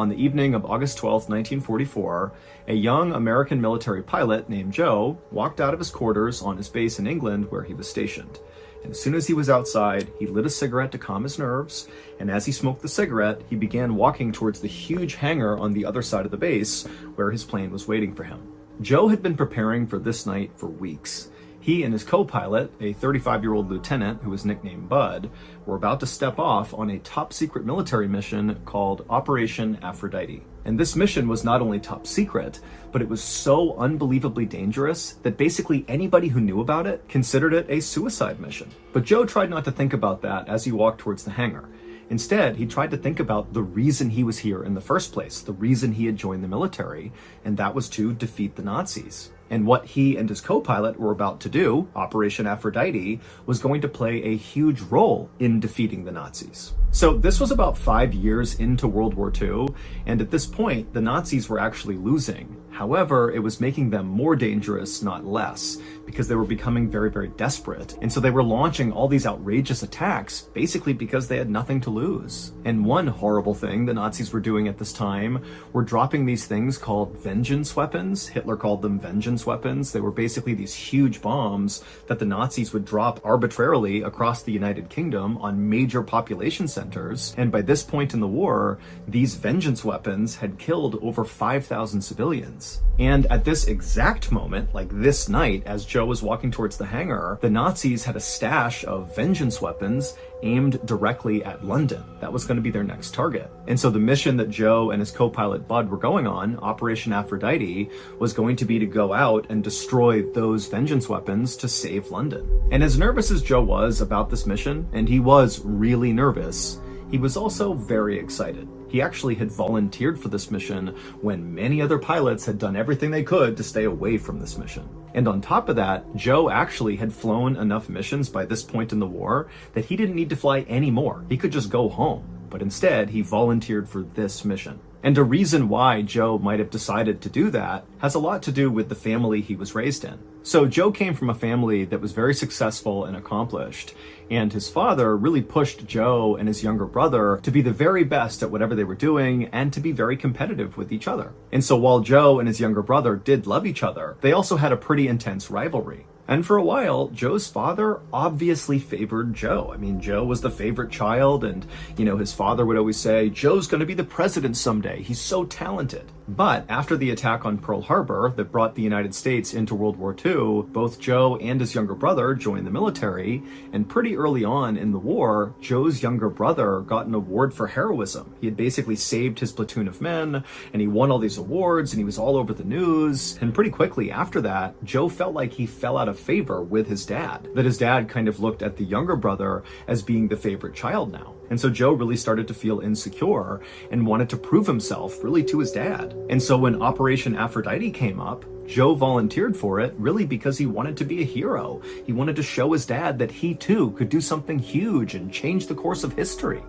on the evening of August 12, 1944, a young American military pilot named Joe walked out of his quarters on his base in England where he was stationed. And as soon as he was outside, he lit a cigarette to calm his nerves, and as he smoked the cigarette, he began walking towards the huge hangar on the other side of the base where his plane was waiting for him. Joe had been preparing for this night for weeks. He and his co-pilot, a 35-year-old lieutenant who was nicknamed Bud, were about to step off on a top-secret military mission called Operation Aphrodite. And this mission was not only top secret, but it was so unbelievably dangerous that basically anybody who knew about it considered it a suicide mission. But Joe tried not to think about that as he walked towards the hangar. Instead, he tried to think about the reason he was here in the first place, the reason he had joined the military, and that was to defeat the Nazis. And what he and his co-pilot were about to do, Operation Aphrodite, was going to play a huge role in defeating the Nazis. So this was about 5 years into World War II, and at this point, the Nazis were actually losing. However, it was making them more dangerous, not less, because they were becoming very, very desperate. And so they were launching all these outrageous attacks, basically because they had nothing to lose. And one horrible thing the Nazis were doing at this time were dropping these things called vengeance weapons. Hitler called them vengeance weapons. They were basically these huge bombs that the Nazis would drop arbitrarily across the United Kingdom on major population centers. And by this point in the war, these vengeance weapons had killed over 5,000 civilians. And at this exact moment, like this night, as Joe was walking towards the hangar, the Nazis had a stash of vengeance weapons aimed directly at London. That was going to be their next target. And so the mission that Joe and his co-pilot Bud were going on, Operation Aphrodite, was going to be to go out and destroy those vengeance weapons to save London. And as nervous as Joe was about this mission, and he was really nervous, he was also very excited. He actually had volunteered for this mission when many other pilots had done everything they could to stay away from this mission. And on top of that, Joe actually had flown enough missions by this point in the war that he didn't need to fly anymore. He could just go home. But instead, he volunteered for this mission. And a reason why Joe might have decided to do that has a lot to do with the family he was raised in. So Joe came from a family that was very successful and accomplished, and his father really pushed Joe and his younger brother to be the very best at whatever they were doing and to be very competitive with each other. And so while Joe and his younger brother did love each other, they also had a pretty intense rivalry. And for a while, Joe's father obviously favored Joe. I mean, Joe was the favorite child, and, his father would always say, Joe's going to be the president someday. He's so talented. But after the attack on Pearl Harbor that brought the United States into World War II, both Joe and his younger brother joined the military, and pretty early on in the war, Joe's younger brother got an award for heroism. He had basically saved his platoon of men, and he won all these awards, and he was all over the news. And pretty quickly after that, Joe felt like he fell out of favor with his dad, that his dad kind of looked at the younger brother as being the favorite child now. And so Joe really started to feel insecure and wanted to prove himself really to his dad. And so when Operation Aphrodite came up, Joe volunteered for it really because he wanted to be a hero. He wanted to show his dad that he too could do something huge and change the course of history.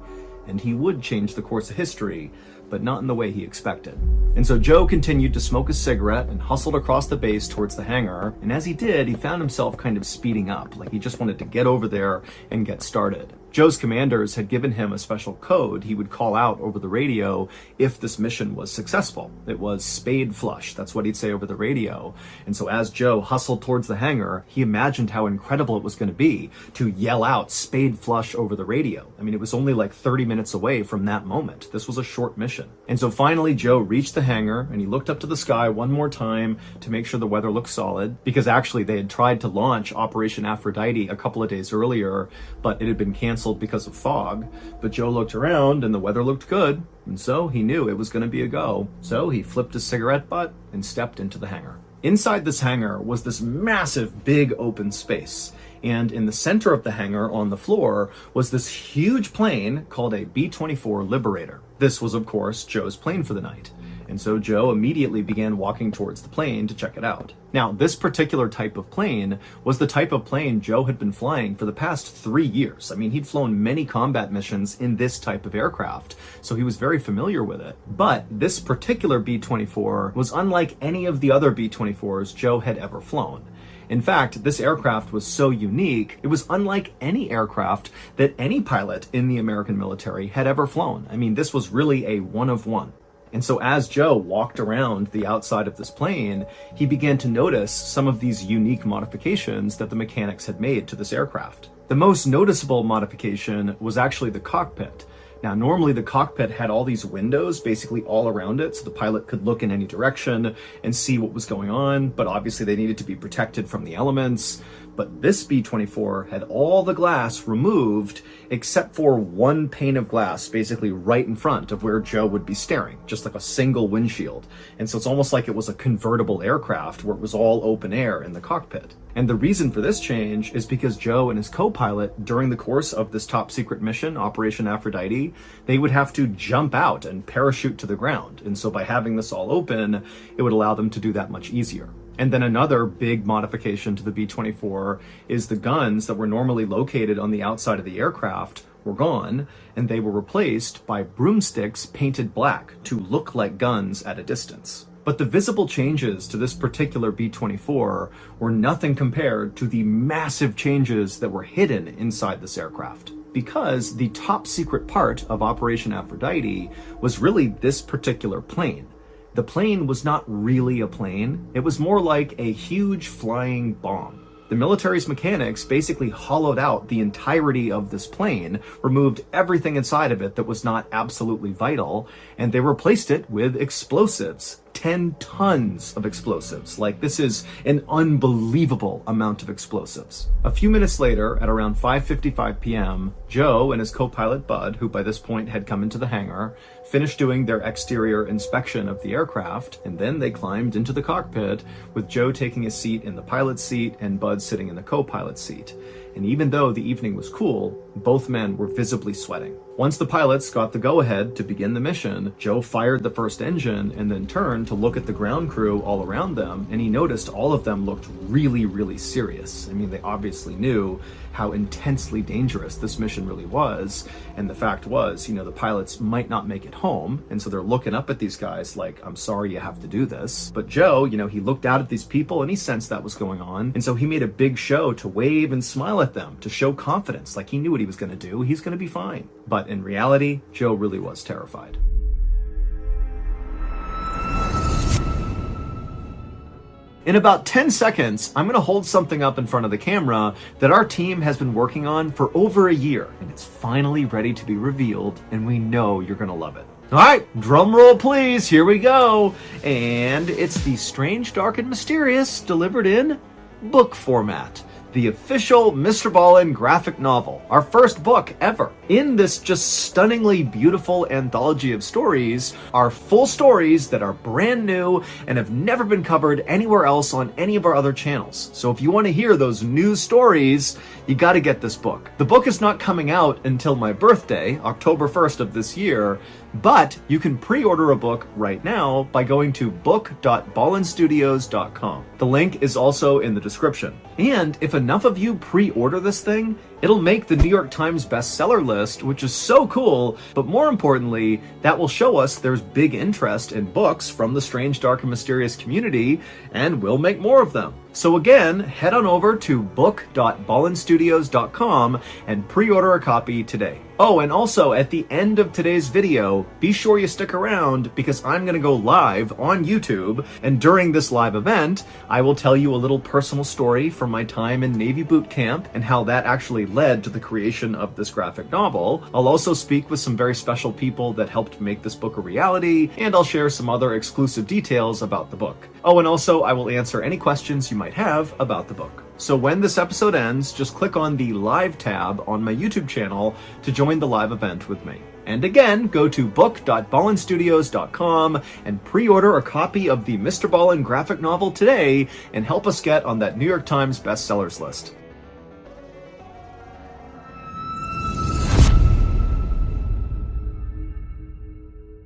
And he would change the course of history, but not in the way he expected. And so Joe continued to smoke a cigarette and hustled across the base towards the hangar. And as he did, he found himself kind of speeding up, like he just wanted to get over there and get started. Joe's commanders had given him a special code he would call out over the radio if this mission was successful. It was spade flush. That's what he'd say over the radio. And so as Joe hustled towards the hangar, he imagined how incredible it was going to be to yell out spade flush over the radio. I mean, it was only like 30 minutes away from that moment. This was a short mission. And so finally Joe reached the hangar and he looked up to the sky one more time to make sure the weather looked solid, because actually they had tried to launch Operation Aphrodite a couple of days earlier, but it had been canceled because of fog. But Joe looked around and the weather looked good, and so he knew it was going to be a go. So he flipped his cigarette butt and stepped into the hangar. Inside this hangar was this massive big open space, and in the center of the hangar on the floor was this huge plane called a B-24 Liberator. This was of course Joe's plane for the night. And so Joe immediately began walking towards the plane to check it out. Now, this particular type of plane was the type of plane Joe had been flying for the past 3 years. I mean, he'd flown many combat missions in this type of aircraft, so he was very familiar with it. But this particular B-24 was unlike any of the other B-24s Joe had ever flown. In fact, this aircraft was so unique, it was unlike any aircraft that any pilot in the American military had ever flown. I mean, this was really a one of one. And so as Joe walked around the outside of this plane, he began to notice some of these unique modifications that the mechanics had made to this aircraft. The most noticeable modification was actually the cockpit. Now, normally the cockpit had all these windows basically all around it, so the pilot could look in any direction and see what was going on, but obviously they needed to be protected from the elements. But this B-24 had all the glass removed except for one pane of glass, basically right in front of where Joe would be staring, just like a single windshield. And so it's almost like it was a convertible aircraft where it was all open air in the cockpit. And the reason for this change is because Joe and his co-pilot, during the course of this top secret mission, Operation Aphrodite, they would have to jump out and parachute to the ground. And so by having this all open, it would allow them to do that much easier. And then another big modification to the B-24 is the guns that were normally located on the outside of the aircraft were gone, and they were replaced by broomsticks painted black to look like guns at a distance. But the visible changes to this particular B-24 were nothing compared to the massive changes that were hidden inside this aircraft. Because the top secret part of Operation Aphrodite was really this particular plane. The plane was not really a plane, it was more like a huge flying bomb. The military's mechanics basically hollowed out the entirety of this plane, removed everything inside of it that was not absolutely vital, and they replaced it with explosives. 10 tons of explosives. Like, this is an unbelievable amount of explosives. A few minutes later, at around 5:55 p.m., Joe and his co-pilot Bud, who by this point had come into the hangar, finished doing their exterior inspection of the aircraft, and then they climbed into the cockpit, with Joe taking a seat in the pilot's seat and Bud sitting in the co-pilot's seat. And even though the evening was cool, both men were visibly sweating. Once the pilots got the go-ahead to begin the mission, Joe fired the first engine and then turned to look at the ground crew all around them, and he noticed all of them looked really, really serious. I mean, they obviously knew how intensely dangerous this mission really was, and the fact was, the pilots might not make it home, and so they're looking up at these guys like, I'm sorry you have to do this. But Joe, he looked out at these people and he sensed that was going on, and so he made a big show to wave and smile at them, to show confidence, like he knew what he was going to do, he's going to be fine. But in reality, Joe really was terrified. In about 10 seconds, I'm going to hold something up in front of the camera that our team has been working on for over a year, and it's finally ready to be revealed, and we know you're going to love it. All right, drum roll please, here we go. And it's the Strange, Dark, and Mysterious delivered in book format. The official MrBallen graphic novel, our first book ever. In this just stunningly beautiful anthology of stories are full stories that are brand new and have never been covered anywhere else on any of our other channels. So if you want to hear those new stories, you got to get this book. The book is not coming out until my birthday, October 1st of this year, but you can pre-order a book right now by going to book.ballenstudios.com. The link is also in the description. And if enough of you pre-order this thing, it'll make the New York Times bestseller list, which is so cool, but more importantly, that will show us there's big interest in books from the Strange, Dark, and Mysterious community, and we'll make more of them. So again, head on over to book.ballenstudios.com and pre-order a copy today. Oh, and also at the end of today's video, be sure you stick around because I'm going to go live on YouTube, and during this live event, I will tell you a little personal story from my time in Navy boot camp and how that actually led to the creation of this graphic novel. I'll also speak with some very special people that helped make this book a reality, and I'll share some other exclusive details about the book. Oh, and also I will answer any questions you might have about the book. So when this episode ends, just click on the live tab on my YouTube channel to join the live event with me. And again, go to book.ballenstudios.com and pre-order a copy of the MrBallen graphic novel today and help us get on that New York Times bestsellers list.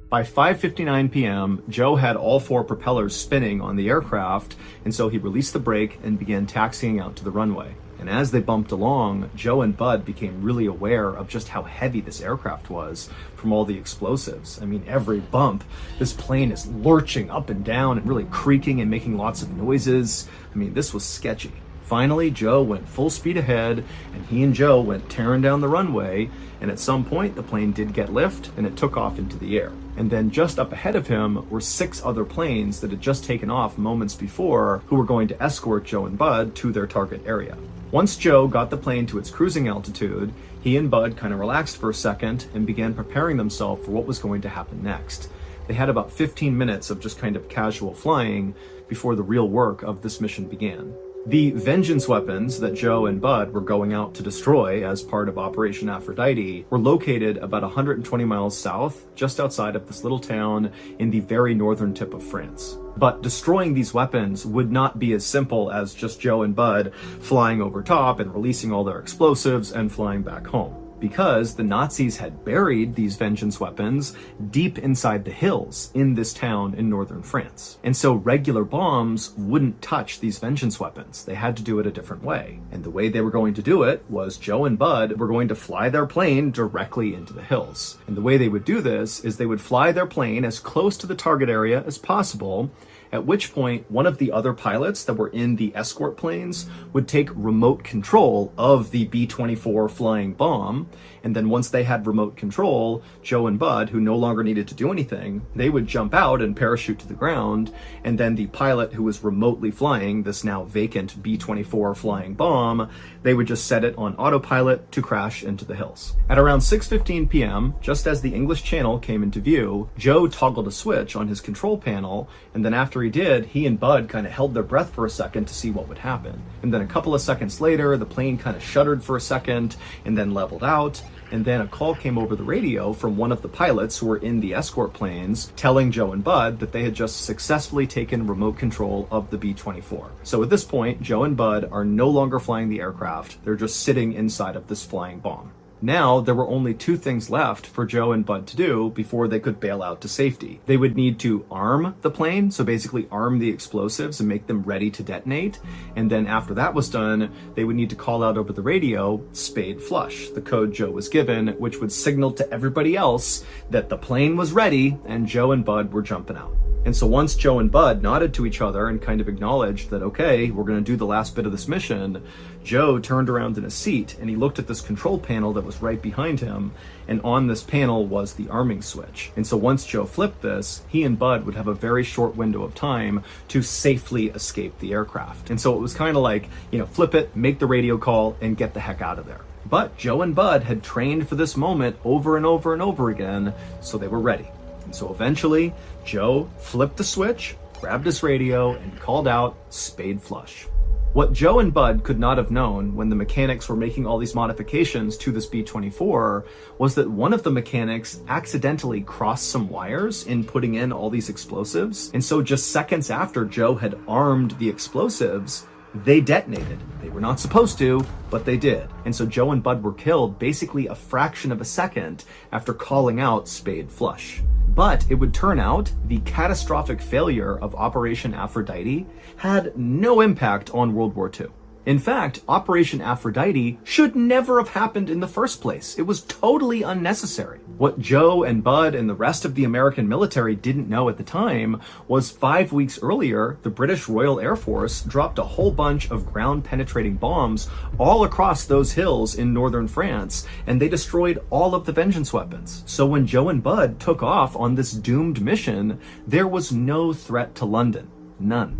By 5:59 p.m., Joe had all 4 propellers spinning on the aircraft, and so he released the brake and began taxiing out to the runway. And as they bumped along, Joe and Bud became really aware of just how heavy this aircraft was from all the explosives. I mean, every bump, this plane is lurching up and down and really creaking and making lots of noises. I mean, this was sketchy. Finally, Joe went full speed ahead, and he and Joe went tearing down the runway, and at some point the plane did get lift and it took off into the air. And then just up ahead of him were 6 other planes that had just taken off moments before, who were going to escort Joe and Bud to their target area. Once Joe got the plane to its cruising altitude, he and Bud kind of relaxed for a second and began preparing themselves for what was going to happen next. They had about 15 minutes of just kind of casual flying before the real work of this mission began. The vengeance weapons that Joe and Bud were going out to destroy as part of Operation Aphrodite were located about 120 miles south, just outside of this little town in the very northern tip of France. But destroying these weapons would not be as simple as just Joe and Bud flying over top and releasing all their explosives and flying back home, because the Nazis had buried these vengeance weapons deep inside the hills in this town in northern France. And so regular bombs wouldn't touch these vengeance weapons. They had to do it a different way. And the way they were going to do it was Joe and Bud were going to fly their plane directly into the hills. And the way they would do this is they would fly their plane as close to the target area as possible, at which point one of the other pilots that were in the escort planes would take remote control of the B-24 flying bomb. And then once they had remote control, Joe and Bud, who no longer needed to do anything, they would jump out and parachute to the ground. And then the pilot who was remotely flying this now vacant B-24 flying bomb, they would just set it on autopilot to crash into the hills. At around 6:15 p.m., just as the English Channel came into view, Joe toggled a switch on his control panel, and then after he did, he and Bud kind of held their breath for a second to see what would happen. And then a couple of seconds later, the plane kind of shuddered for a second and then leveled out. And then a call came over the radio from one of the pilots who were in the escort planes telling Joe and Bud that they had just successfully taken remote control of the B-24. So at this point, Joe and Bud are no longer flying the aircraft. They're just sitting inside of this flying bomb. Now, there were only 2 things left for Joe and Bud to do before they could bail out to safety. They would need to arm the plane, so basically arm the explosives and make them ready to detonate. And then after that was done, they would need to call out over the radio, "Spade flush," the code Joe was given, which would signal to everybody else that the plane was ready and Joe and Bud were jumping out. And so once Joe and Bud nodded to each other and kind of acknowledged that, okay, we're going to do the last bit of this mission, Joe turned around in his seat and he looked at this control panel that was right behind him, and on this panel was the arming switch. And so once Joe flipped this, he and Bud would have a very short window of time to safely escape the aircraft. And so it was kind of like, flip it, make the radio call, and get the heck out of there. But Joe and Bud had trained for this moment over and over and over again, so they were ready. And so eventually, Joe flipped the switch, grabbed his radio, and called out, "Spade flush." What Joe and Bud could not have known when the mechanics were making all these modifications to this B-24 was that one of the mechanics accidentally crossed some wires in putting in all these explosives. And so just seconds after Joe had armed the explosives, they detonated. They were not supposed to, but they did. And so Joe and Bud were killed basically a fraction of a second after calling out "Spade flush." But it would turn out the catastrophic failure of Operation Aphrodite had no impact on World War II. In fact, Operation Aphrodite should never have happened in the first place. It was totally unnecessary. What Joe and Bud and the rest of the American military didn't know at the time was 5 weeks earlier, the British Royal Air Force dropped a whole bunch of ground-penetrating bombs all across those hills in northern France, and they destroyed all of the vengeance weapons. So when Joe and Bud took off on this doomed mission, there was no threat to London. None.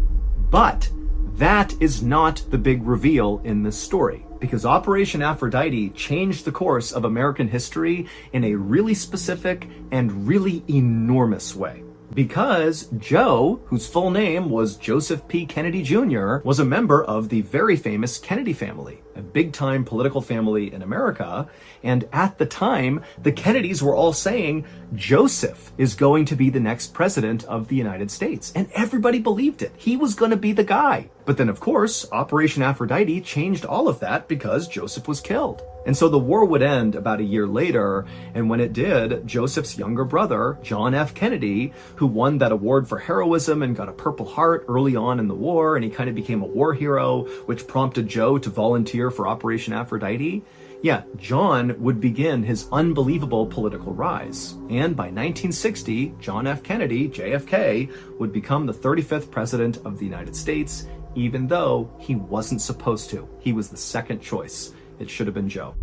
But that is not the big reveal in this story, because Operation Aphrodite changed the course of American history in a really specific and really enormous way. Because Joe, whose full name was Joseph P. Kennedy Jr., was a member of the very famous Kennedy family, a big-time political family in America. And at the time, the Kennedys were all saying Joseph is going to be the next president of the United States. And everybody believed it. He was going to be the guy. But then, of course, Operation Aphrodite changed all of that because Joseph was killed. And so the war would end about a year later, and when it did, Joseph's younger brother, John F. Kennedy, who won that award for heroism and got a Purple Heart early on in the war, and he kind of became a war hero, which prompted Joe to volunteer for Operation Aphrodite. Yeah, John would begin his unbelievable political rise. And by 1960, John F. Kennedy, JFK, would become the 35th president of the United States, even though he wasn't supposed to. He was the second choice. It should have been Joe.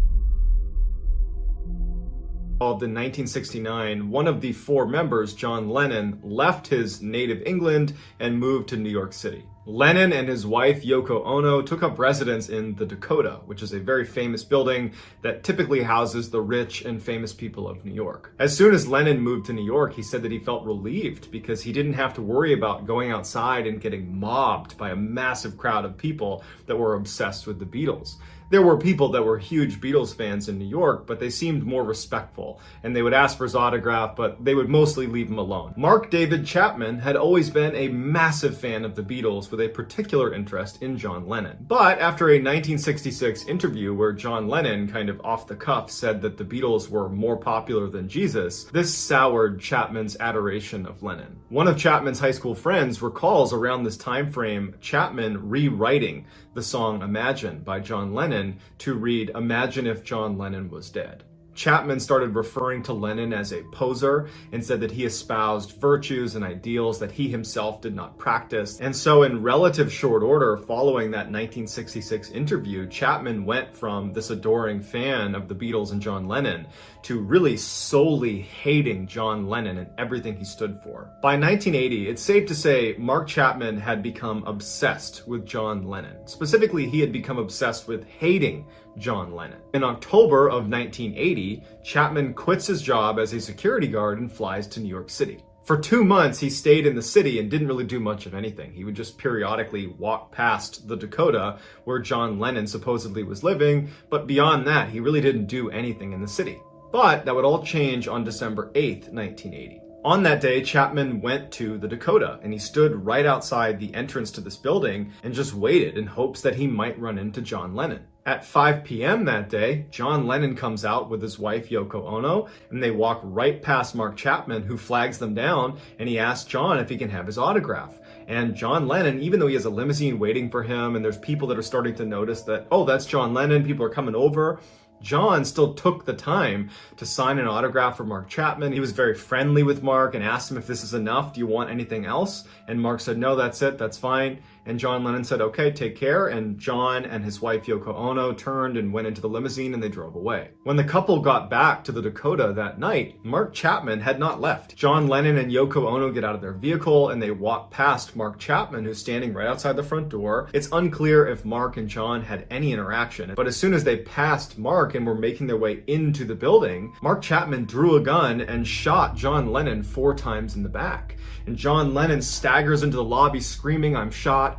In 1969, one of the four members, John Lennon, left his native England and moved to New York City. Lennon and his wife, Yoko Ono, took up residence in the Dakota, which is a very famous building that typically houses the rich and famous people of New York. As soon as Lennon moved to New York, he said that he felt relieved because he didn't have to worry about going outside and getting mobbed by a massive crowd of people that were obsessed with the Beatles. There were people that were huge Beatles fans in New York, but they seemed more respectful, and they would ask for his autograph, but they would mostly leave him alone. Mark David Chapman had always been a massive fan of the Beatles with a particular interest in John Lennon. But after a 1966 interview where John Lennon, kind of off the cuff, said that the Beatles were more popular than Jesus, this soured Chapman's adoration of Lennon. One of Chapman's high school friends recalls around this time frame Chapman rewriting the song Imagine by John Lennon to read, "Imagine if John Lennon was dead." Chapman started referring to Lennon as a poser and said that he espoused virtues and ideals that he himself did not practice. And so in relative short order, following that 1966 interview, Chapman went from this adoring fan of the Beatles and John Lennon to really solely hating John Lennon and everything he stood for. By 1980, it's safe to say Mark Chapman had become obsessed with John Lennon. Specifically, he had become obsessed with hating John Lennon. In October of 1980, Chapman quits his job as a security guard and flies to New York City. For 2 months, he stayed in the city and didn't really do much of anything. He would just periodically walk past the Dakota where John Lennon supposedly was living, but beyond that, he really didn't do anything in the city. But that would all change on December 8th, 1980. On that day, Chapman went to the Dakota and he stood right outside the entrance to this building and just waited in hopes that he might run into John Lennon. At 5 p.m. that day, John Lennon comes out with his wife Yoko Ono and they walk right past Mark Chapman, who flags them down, and he asks John if he can have his autograph. And John Lennon, even though he has a limousine waiting for him and there's people that are starting to notice that, oh, that's John Lennon, people are coming over, John still took the time to sign an autograph for Mark Chapman. He was very friendly with Mark and asked him if this is enough. Do you want anything else? And Mark said, no, that's it. That's fine. And John Lennon said, okay, take care. And John and his wife Yoko Ono turned and went into the limousine and they drove away. When the couple got back to the Dakota that night, Mark Chapman had not left. John Lennon and Yoko Ono get out of their vehicle and they walk past Mark Chapman, who's standing right outside the front door. It's unclear if Mark and John had any interaction, but as soon as they passed Mark and were making their way into the building, Mark Chapman drew a gun and shot John Lennon 4 times in the back. And John Lennon staggers into the lobby screaming, I'm shot,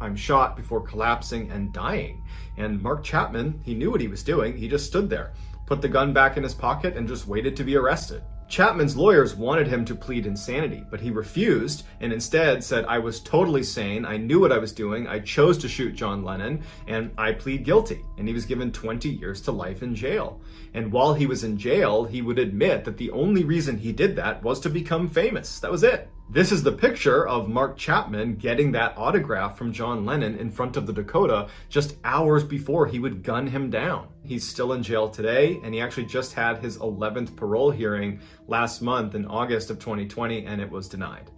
before collapsing and dying. And Mark Chapman, he knew what he was doing. He just stood there, put the gun back in his pocket and just waited to be arrested. Chapman's lawyers wanted him to plead insanity, but he refused and instead said, I was totally sane, I knew what I was doing, I chose to shoot John Lennon, and I plead guilty. And he was given 20 years to life in jail. And while he was in jail, he would admit that the only reason he did that was to become famous. That was it. This is the picture of Mark Chapman getting that autograph from John Lennon in front of the Dakota just hours before he would gun him down. He's still in jail today, and he actually just had his 11th parole hearing last month in August of 2020, and it was denied.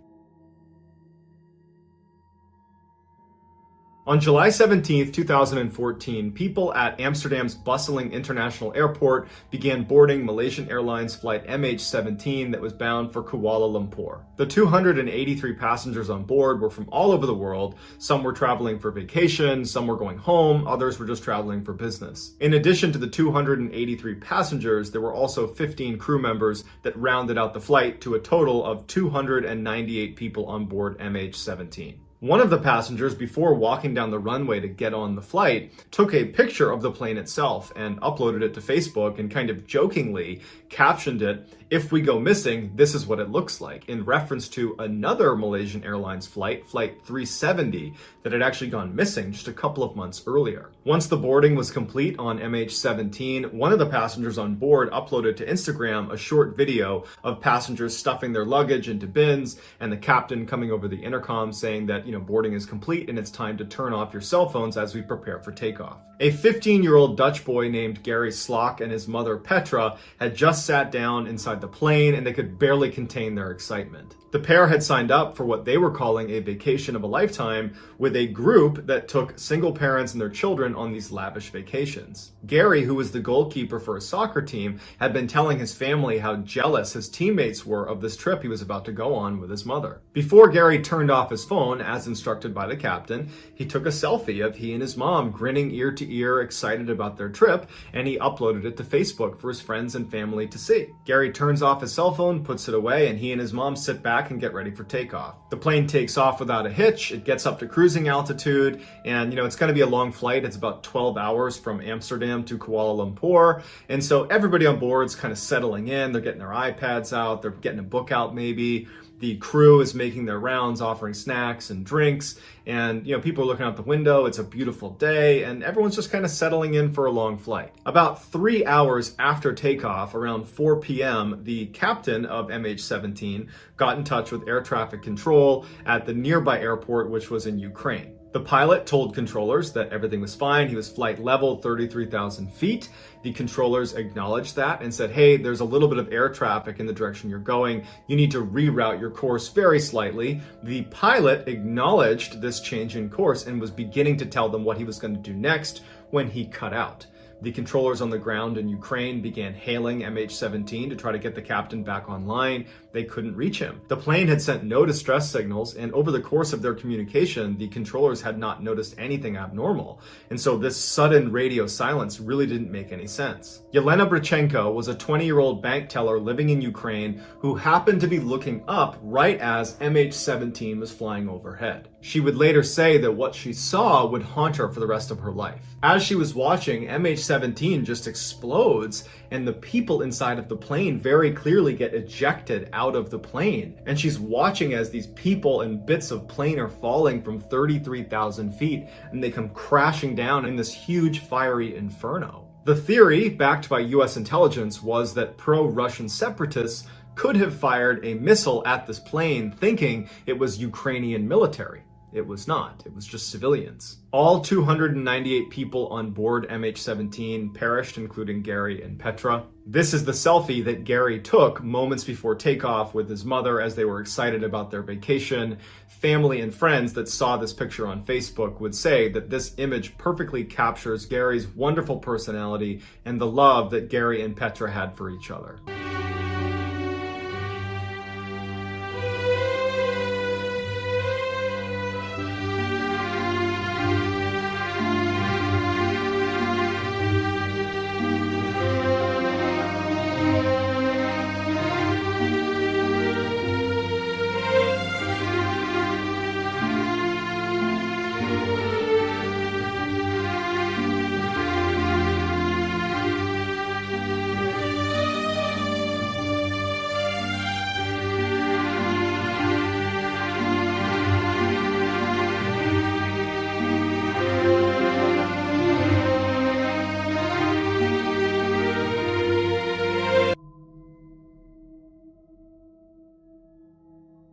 On July 17, 2014, people at Amsterdam's bustling international airport began boarding Malaysian Airlines flight MH17 that was bound for Kuala Lumpur. The 283 passengers on board were from all over the world. Some were traveling for vacation, some were going home, others were just traveling for business. In addition to the 283 passengers, there were also 15 crew members that rounded out the flight to a total of 298 people on board MH17. One of the passengers, before walking down the runway to get on the flight, took a picture of the plane itself and uploaded it to Facebook and kind of jokingly captioned it, "If we go missing, this is what it looks like," in reference to another Malaysian Airlines flight, Flight 370, that had actually gone missing just a couple of months earlier. Once the boarding was complete on MH17, one of the passengers on board uploaded to Instagram a short video of passengers stuffing their luggage into bins and the captain coming over the intercom saying that, boarding is complete and it's time to turn off your cell phones as we prepare for takeoff. A 15-year-old Dutch boy named Gary Slock and his mother Petra had just sat down inside inside the plane, and they could barely contain their excitement. The pair had signed up for what they were calling a vacation of a lifetime with a group that took single parents and their children on these lavish vacations. Gary, who was the goalkeeper for a soccer team, had been telling his family how jealous his teammates were of this trip he was about to go on with his mother. Before Gary turned off his phone, as instructed by the captain, he took a selfie of he and his mom grinning ear to ear, excited about their trip, and he uploaded it to Facebook for his friends and family to see. Gary turns off his cell phone, puts it away, and he and his mom sit back and get ready for takeoff. The plane takes off without a hitch. It gets up to cruising altitude, and it's going to be a long flight. It's about 12 hours from Amsterdam to Kuala Lumpur, and so everybody on board's kind of settling in. They're getting their iPads out, they're getting a book out maybe. The crew is making their rounds, offering snacks and drinks, and people are looking out the window. It's a beautiful day, and everyone's just kind of settling in for a long flight. About 3 hours after takeoff, around 4 p.m., the captain of MH17 got in touch with air traffic control at the nearby airport, which was in Ukraine. The pilot told controllers that everything was fine. He was flight level, 33,000 feet. The controllers acknowledged that and said, hey, there's a little bit of air traffic in the direction you're going. You need to reroute your course very slightly. The pilot acknowledged this change in course and was beginning to tell them what he was going to do next when he cut out. The controllers on the ground in Ukraine began hailing MH17 to try to get the captain back online. They couldn't reach him. The plane had sent no distress signals, and over the course of their communication, the controllers had not noticed anything abnormal. And so this sudden radio silence really didn't make any sense. Yelena Brichenko was a 20-year-old bank teller living in Ukraine who happened to be looking up right as MH17 was flying overhead. She would later say that what she saw would haunt her for the rest of her life. As she was watching, MH17 just explodes, and the people inside of the plane very clearly get ejected out of the plane. And she's watching as these people and bits of plane are falling from 33,000 feet, and they come crashing down in this huge fiery inferno. The theory, backed by US intelligence, was that pro-Russian separatists could have fired a missile at this plane thinking it was Ukrainian military. It was not. It was just civilians. All 298 people on board MH17 perished, including Gary and Petra. This is the selfie that Gary took moments before takeoff with his mother as they were excited about their vacation. Family and friends that saw this picture on Facebook would say that this image perfectly captures Gary's wonderful personality and the love that Gary and Petra had for each other.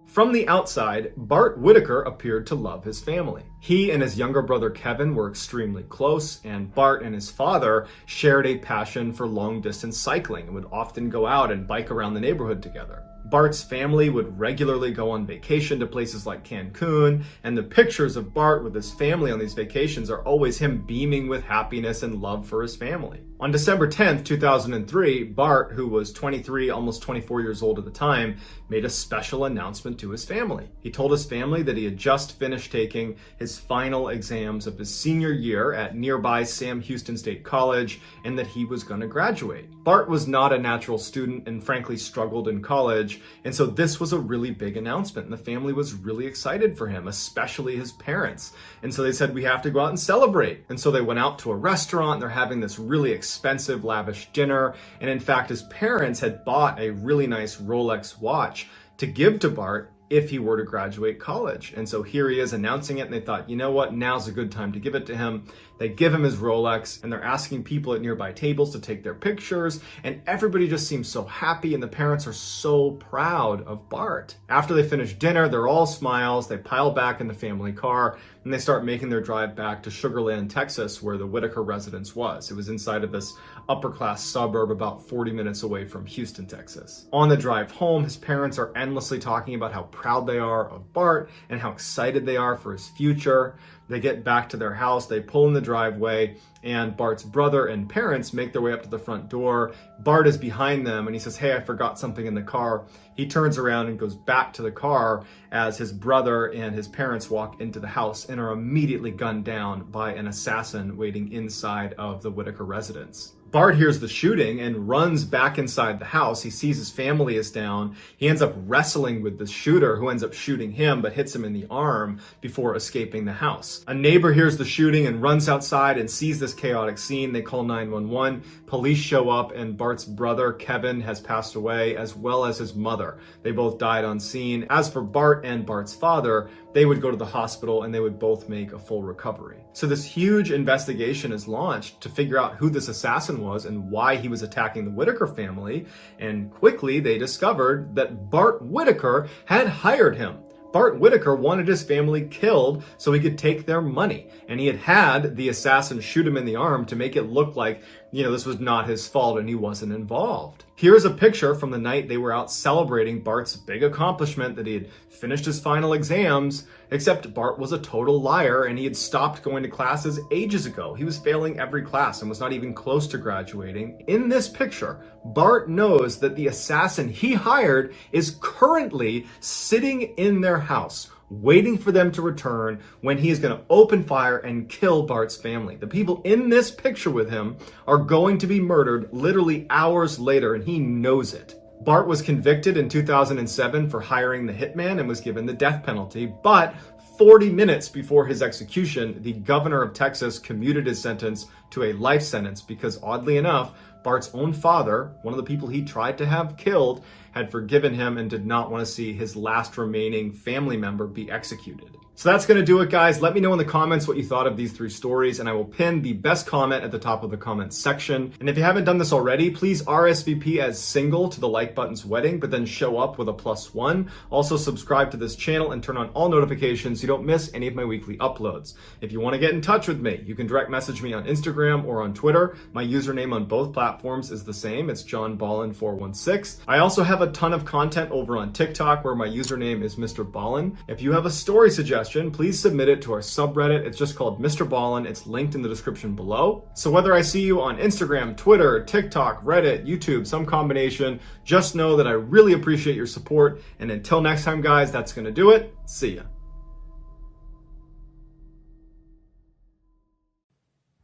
From the outside, Bart Whitaker appeared to love his family. He and his younger brother Kevin were extremely close, and Bart and his father shared a passion for long-distance cycling and would often go out and bike around the neighborhood together. Bart's family would regularly go on vacation to places like Cancun, and the pictures of Bart with his family on these vacations are always him beaming with happiness and love for his family. On December 10th, 2003, Bart, who was 23, almost 24 years old at the time, made a special announcement to his family. He told his family that he had just finished taking his final exams of his senior year at nearby Sam Houston State College and that he was going to graduate. Bart was not a natural student and frankly struggled in college, and so this was a really big announcement, and the family was really excited for him, especially his parents. And so they said, we have to go out and celebrate. And so they went out to a restaurant. They're having this really expensive, lavish dinner. And in fact, his parents had bought a really nice Rolex watch to give to Bart if he were to graduate college. And so here he is announcing it, and they thought, you know what, now's a good time to give it to him. They give him his Rolex, and they're asking people at nearby tables to take their pictures, and everybody just seems so happy, and the parents are so proud of Bart. After they finish dinner, they're all smiles, they pile back in the family car, and they start making their drive back to Sugar Land, Texas, where the Whitaker residence was. It was inside of this upper-class suburb about 40 minutes away from Houston, Texas. On the drive home, his parents are endlessly talking about how proud they are of Bart and how excited they are for his future. They get back to their house, they pull in the driveway, and Bart's brother and parents make their way up to the front door. Bart is behind them, and he says, "Hey, I forgot something in the car." He turns around and goes back to the car as his brother and his parents walk into the house and are immediately gunned down by an assassin waiting inside of the Whitaker residence. Bart hears the shooting and runs back inside the house. He sees his family is down. He ends up wrestling with the shooter, who ends up shooting him but hits him in the arm before escaping the house. A neighbor hears the shooting and runs outside and sees this chaotic scene. They call 911. Police show up, and Bart's brother, Kevin, has passed away, as well as his mother. They both died on scene. As for Bart and Bart's father, they would go to the hospital and they would both make a full recovery. So this huge investigation is launched to figure out who this assassin was and why he was attacking the Whitaker family. And quickly they discovered that Bart Whitaker had hired him. Bart Whitaker wanted his family killed so he could take their money. And he had the assassin shoot him in the arm to make it look like, this was not his fault and he wasn't involved. Here's a picture from the night they were out celebrating Bart's big accomplishment that he had finished his final exams, except Bart was a total liar and he had stopped going to classes ages ago. He was failing every class and was not even close to graduating. In this picture, Bart knows that the assassin he hired is currently sitting in their house, waiting for them to return when he is going to open fire and kill Bart's family. The people in this picture with him are going to be murdered literally hours later, and he knows it. Bart was convicted in 2007 for hiring the hitman and was given the death penalty, but 40 minutes before his execution, the governor of Texas commuted his sentence to a life sentence because, oddly enough, Bart's own father, one of the people he tried to have killed, had forgiven him and did not want to see his last remaining family member be executed. So that's going to do it, guys. Let me know in the comments what you thought of these 3 stories, and I will pin the best comment at the top of the comments section. And if you haven't done this already, please RSVP as single to the Like Button's wedding, but then show up with a +1. Also subscribe to this channel and turn on all notifications so you don't miss any of my weekly uploads. If you want to get in touch with me, you can direct message me on Instagram or on Twitter. My username on both platforms is the same. It's JohnBallen416. I also have a ton of content over on TikTok where my username is MrBallen. If you have a story suggestion, please submit it to our subreddit. It's just called MrBallen. It's linked in the description below. So whether I see you on Instagram, Twitter, TikTok, Reddit, YouTube, some combination, just know that I really appreciate your support. And until next time, guys, that's going to do it. See ya.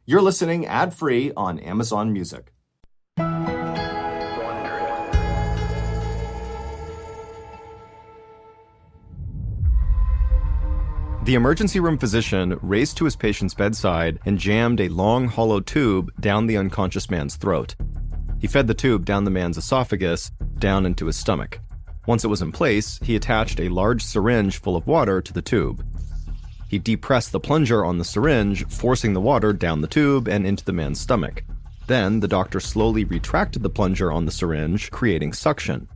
You're listening ad-free on Amazon Music. The emergency room physician raced to his patient's bedside and jammed a long, hollow tube down the unconscious man's throat. He fed the tube down the man's esophagus, down into his stomach. Once it was in place, he attached a large syringe full of water to the tube. He depressed the plunger on the syringe, forcing the water down the tube and into the man's stomach. Then, the doctor slowly retracted the plunger on the syringe, creating suction.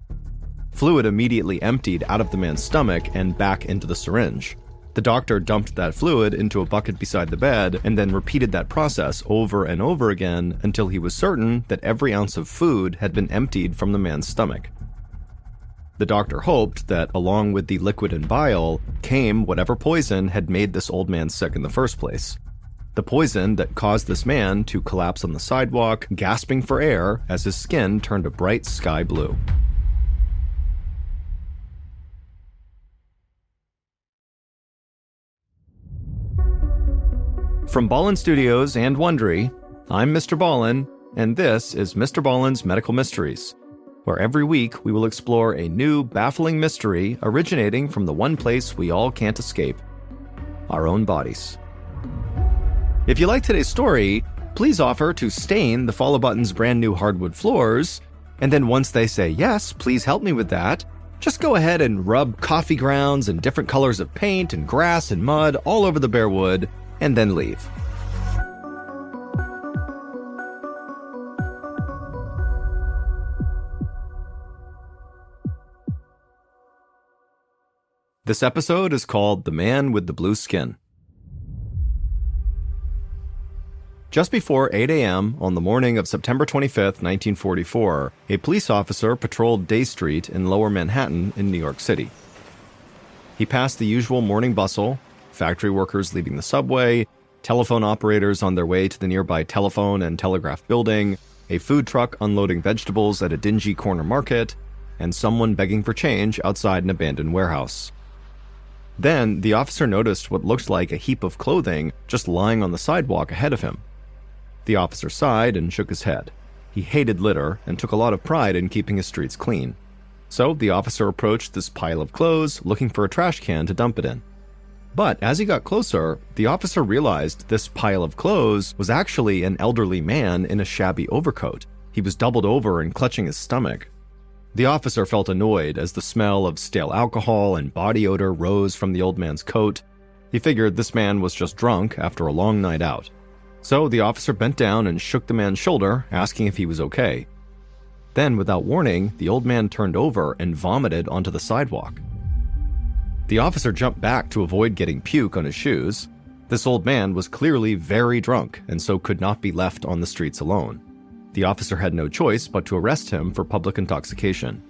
Fluid immediately emptied out of the man's stomach and back into the syringe. The doctor dumped that fluid into a bucket beside the bed and then repeated that process over and over again until he was certain that every ounce of food had been emptied from the man's stomach. The doctor hoped that, along with the liquid and bile, came whatever poison had made this old man sick in the first place. The poison that caused this man to collapse on the sidewalk, gasping for air as his skin turned a bright sky blue. From Ballen Studios and Wondery, I'm Mr. Ballen, and this is Mr. Ballen's Medical Mysteries, where every week we will explore a new, baffling mystery originating from the one place we all can't escape, our own bodies. If you like today's story, please offer to stain the Follow Button's brand new hardwood floors, and then once they say, yes, please help me with that, just go ahead and rub coffee grounds and different colors of paint and grass and mud all over the bare wood, and then leave. This episode is called The Man with the Blue Skin. Just before 8 a.m. on the morning of September 25th, 1944, a police officer patrolled Day Street in Lower Manhattan in New York City. He passed the usual morning bustle, factory workers leaving the subway, telephone operators on their way to the nearby telephone and telegraph building, a food truck unloading vegetables at a dingy corner market, and someone begging for change outside an abandoned warehouse. Then, the officer noticed what looked like a heap of clothing just lying on the sidewalk ahead of him. The officer sighed and shook his head. He hated litter and took a lot of pride in keeping his streets clean. So the officer approached this pile of clothes, looking for a trash can to dump it in. But as he got closer, the officer realized this pile of clothes was actually an elderly man in a shabby overcoat. He was doubled over and clutching his stomach. The officer felt annoyed as the smell of stale alcohol and body odor rose from the old man's coat. He figured this man was just drunk after a long night out. So the officer bent down and shook the man's shoulder, asking if he was okay. Then, without warning, the old man turned over and vomited onto the sidewalk. The officer jumped back to avoid getting puke on his shoes. This old man was clearly very drunk and so could not be left on the streets alone. The officer had no choice but to arrest him for public intoxication.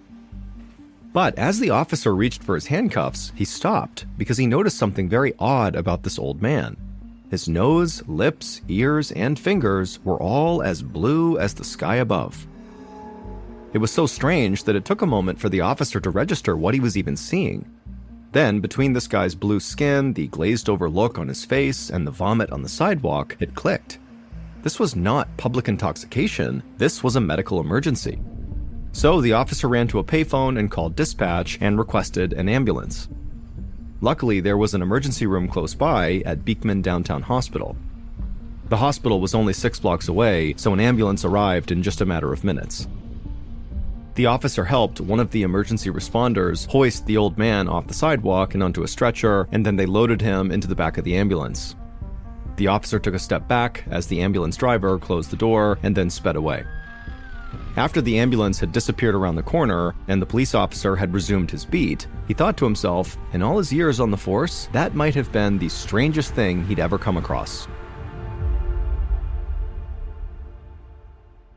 But as the officer reached for his handcuffs, he stopped because he noticed something very odd about this old man. His nose, lips, ears, and fingers were all as blue as the sky above. It was so strange that it took a moment for the officer to register what he was even seeing. Then, between this guy's blue skin, the glazed-over look on his face, and the vomit on the sidewalk, it clicked. This was not public intoxication, this was a medical emergency. So the officer ran to a payphone and called dispatch and requested an ambulance. Luckily, there was an emergency room close by at Beekman Downtown Hospital. The hospital was only 6 blocks away, so an ambulance arrived in just a matter of minutes. The officer helped one of the emergency responders hoist the old man off the sidewalk and onto a stretcher, and then they loaded him into the back of the ambulance. The officer took a step back as the ambulance driver closed the door and then sped away. After the ambulance had disappeared around the corner and the police officer had resumed his beat, he thought to himself, in all his years on the force, that might have been the strangest thing he'd ever come across.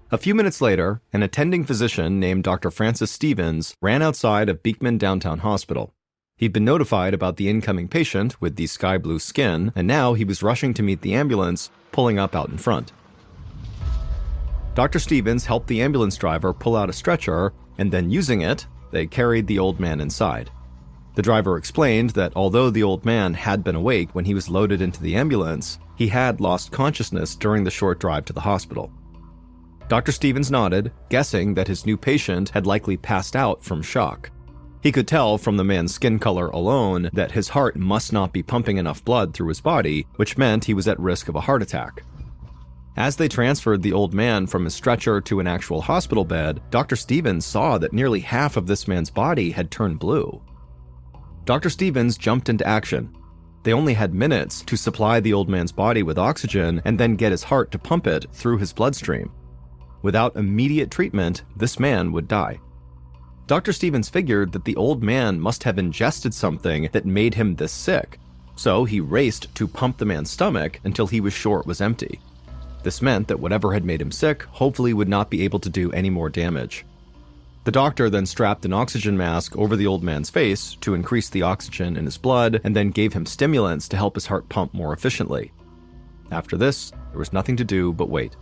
A few minutes later, an attending physician named Dr. Francis Stevens ran outside of Beekman Downtown Hospital. He'd been notified about the incoming patient with the sky blue skin, and now he was rushing to meet the ambulance, pulling up out in front. Dr. Stevens helped the ambulance driver pull out a stretcher, and then using it, they carried the old man inside. The driver explained that although the old man had been awake when he was loaded into the ambulance, he had lost consciousness during the short drive to the hospital. Dr. Stevens nodded, guessing that his new patient had likely passed out from shock. He could tell from the man's skin color alone that his heart must not be pumping enough blood through his body, which meant he was at risk of a heart attack. As they transferred the old man from his stretcher to an actual hospital bed, Dr. Stevens saw that nearly half of this man's body had turned blue. Dr. Stevens jumped into action. They only had minutes to supply the old man's body with oxygen and then get his heart to pump it through his bloodstream. Without immediate treatment, this man would die. Dr. Stevens figured that the old man must have ingested something that made him this sick, so he raced to pump the man's stomach until he was sure it was empty. This meant that whatever had made him sick hopefully would not be able to do any more damage. The doctor then strapped an oxygen mask over the old man's face to increase the oxygen in his blood and then gave him stimulants to help his heart pump more efficiently. After this, there was nothing to do but wait.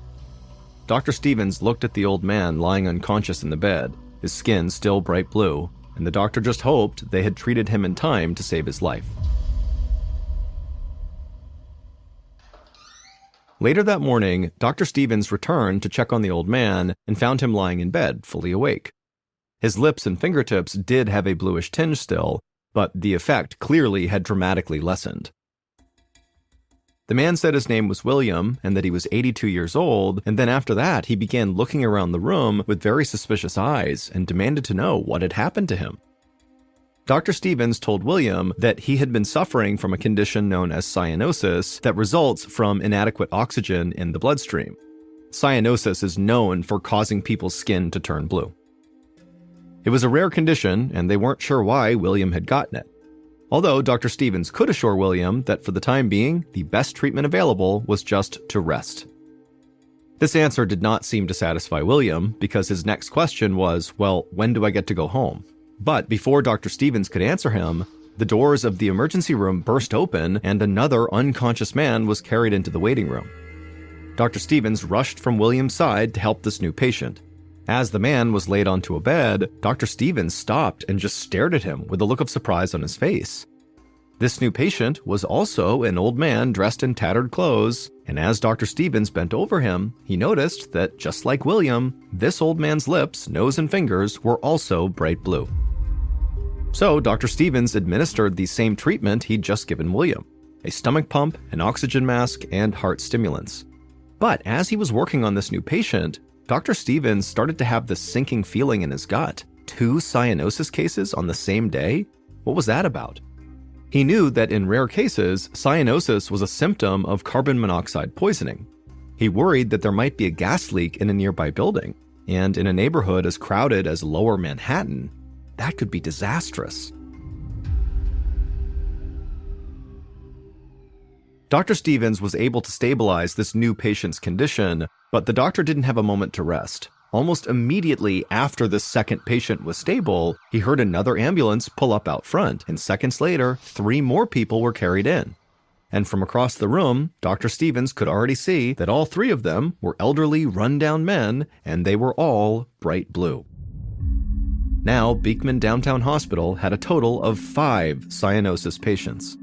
Dr. Stevens looked at the old man lying unconscious in the bed, his skin still bright blue, and the doctor just hoped they had treated him in time to save his life. Later that morning, Dr. Stevens returned to check on the old man and found him lying in bed, fully awake. His lips and fingertips did have a bluish tinge still, but the effect clearly had dramatically lessened. The man said his name was William and that he was 82 years old, and then after that he began looking around the room with very suspicious eyes and demanded to know what had happened to him. Dr. Stevens told William that he had been suffering from a condition known as cyanosis that results from inadequate oxygen in the bloodstream. Cyanosis is known for causing people's skin to turn blue. It was a rare condition, and they weren't sure why William had gotten it. Although Dr. Stevens could assure William that for the time being, the best treatment available was just to rest. This answer did not seem to satisfy William because his next question was, well, when do I get to go home? But before Dr. Stevens could answer him, the doors of the emergency room burst open and another unconscious man was carried into the waiting room. Dr. Stevens rushed from William's side to help this new patient. As the man was laid onto a bed, Dr. Stevens stopped and just stared at him with a look of surprise on his face. This new patient was also an old man dressed in tattered clothes, and as Dr. Stevens bent over him, he noticed that, just like William, this old man's lips, nose, and fingers were also bright blue. So Dr. Stevens administered the same treatment he'd just given William: a stomach pump, an oxygen mask, and heart stimulants. But as he was working on this new patient, Dr. Stevens started to have this sinking feeling in his gut. 2 cyanosis cases on the same day? What was that about? He knew that in rare cases, cyanosis was a symptom of carbon monoxide poisoning. He worried that there might be a gas leak in a nearby building, and in a neighborhood as crowded as Lower Manhattan, that could be disastrous. Dr. Stevens was able to stabilize this new patient's condition, but the doctor didn't have a moment to rest. Almost immediately after this second patient was stable, he heard another ambulance pull up out front, and seconds later, 3 more people were carried in. And from across the room, Dr. Stevens could already see that all 3 of them were elderly, run-down men, and they were all bright blue. Now, Beekman Downtown Hospital had a total of 5 cyanosis patients.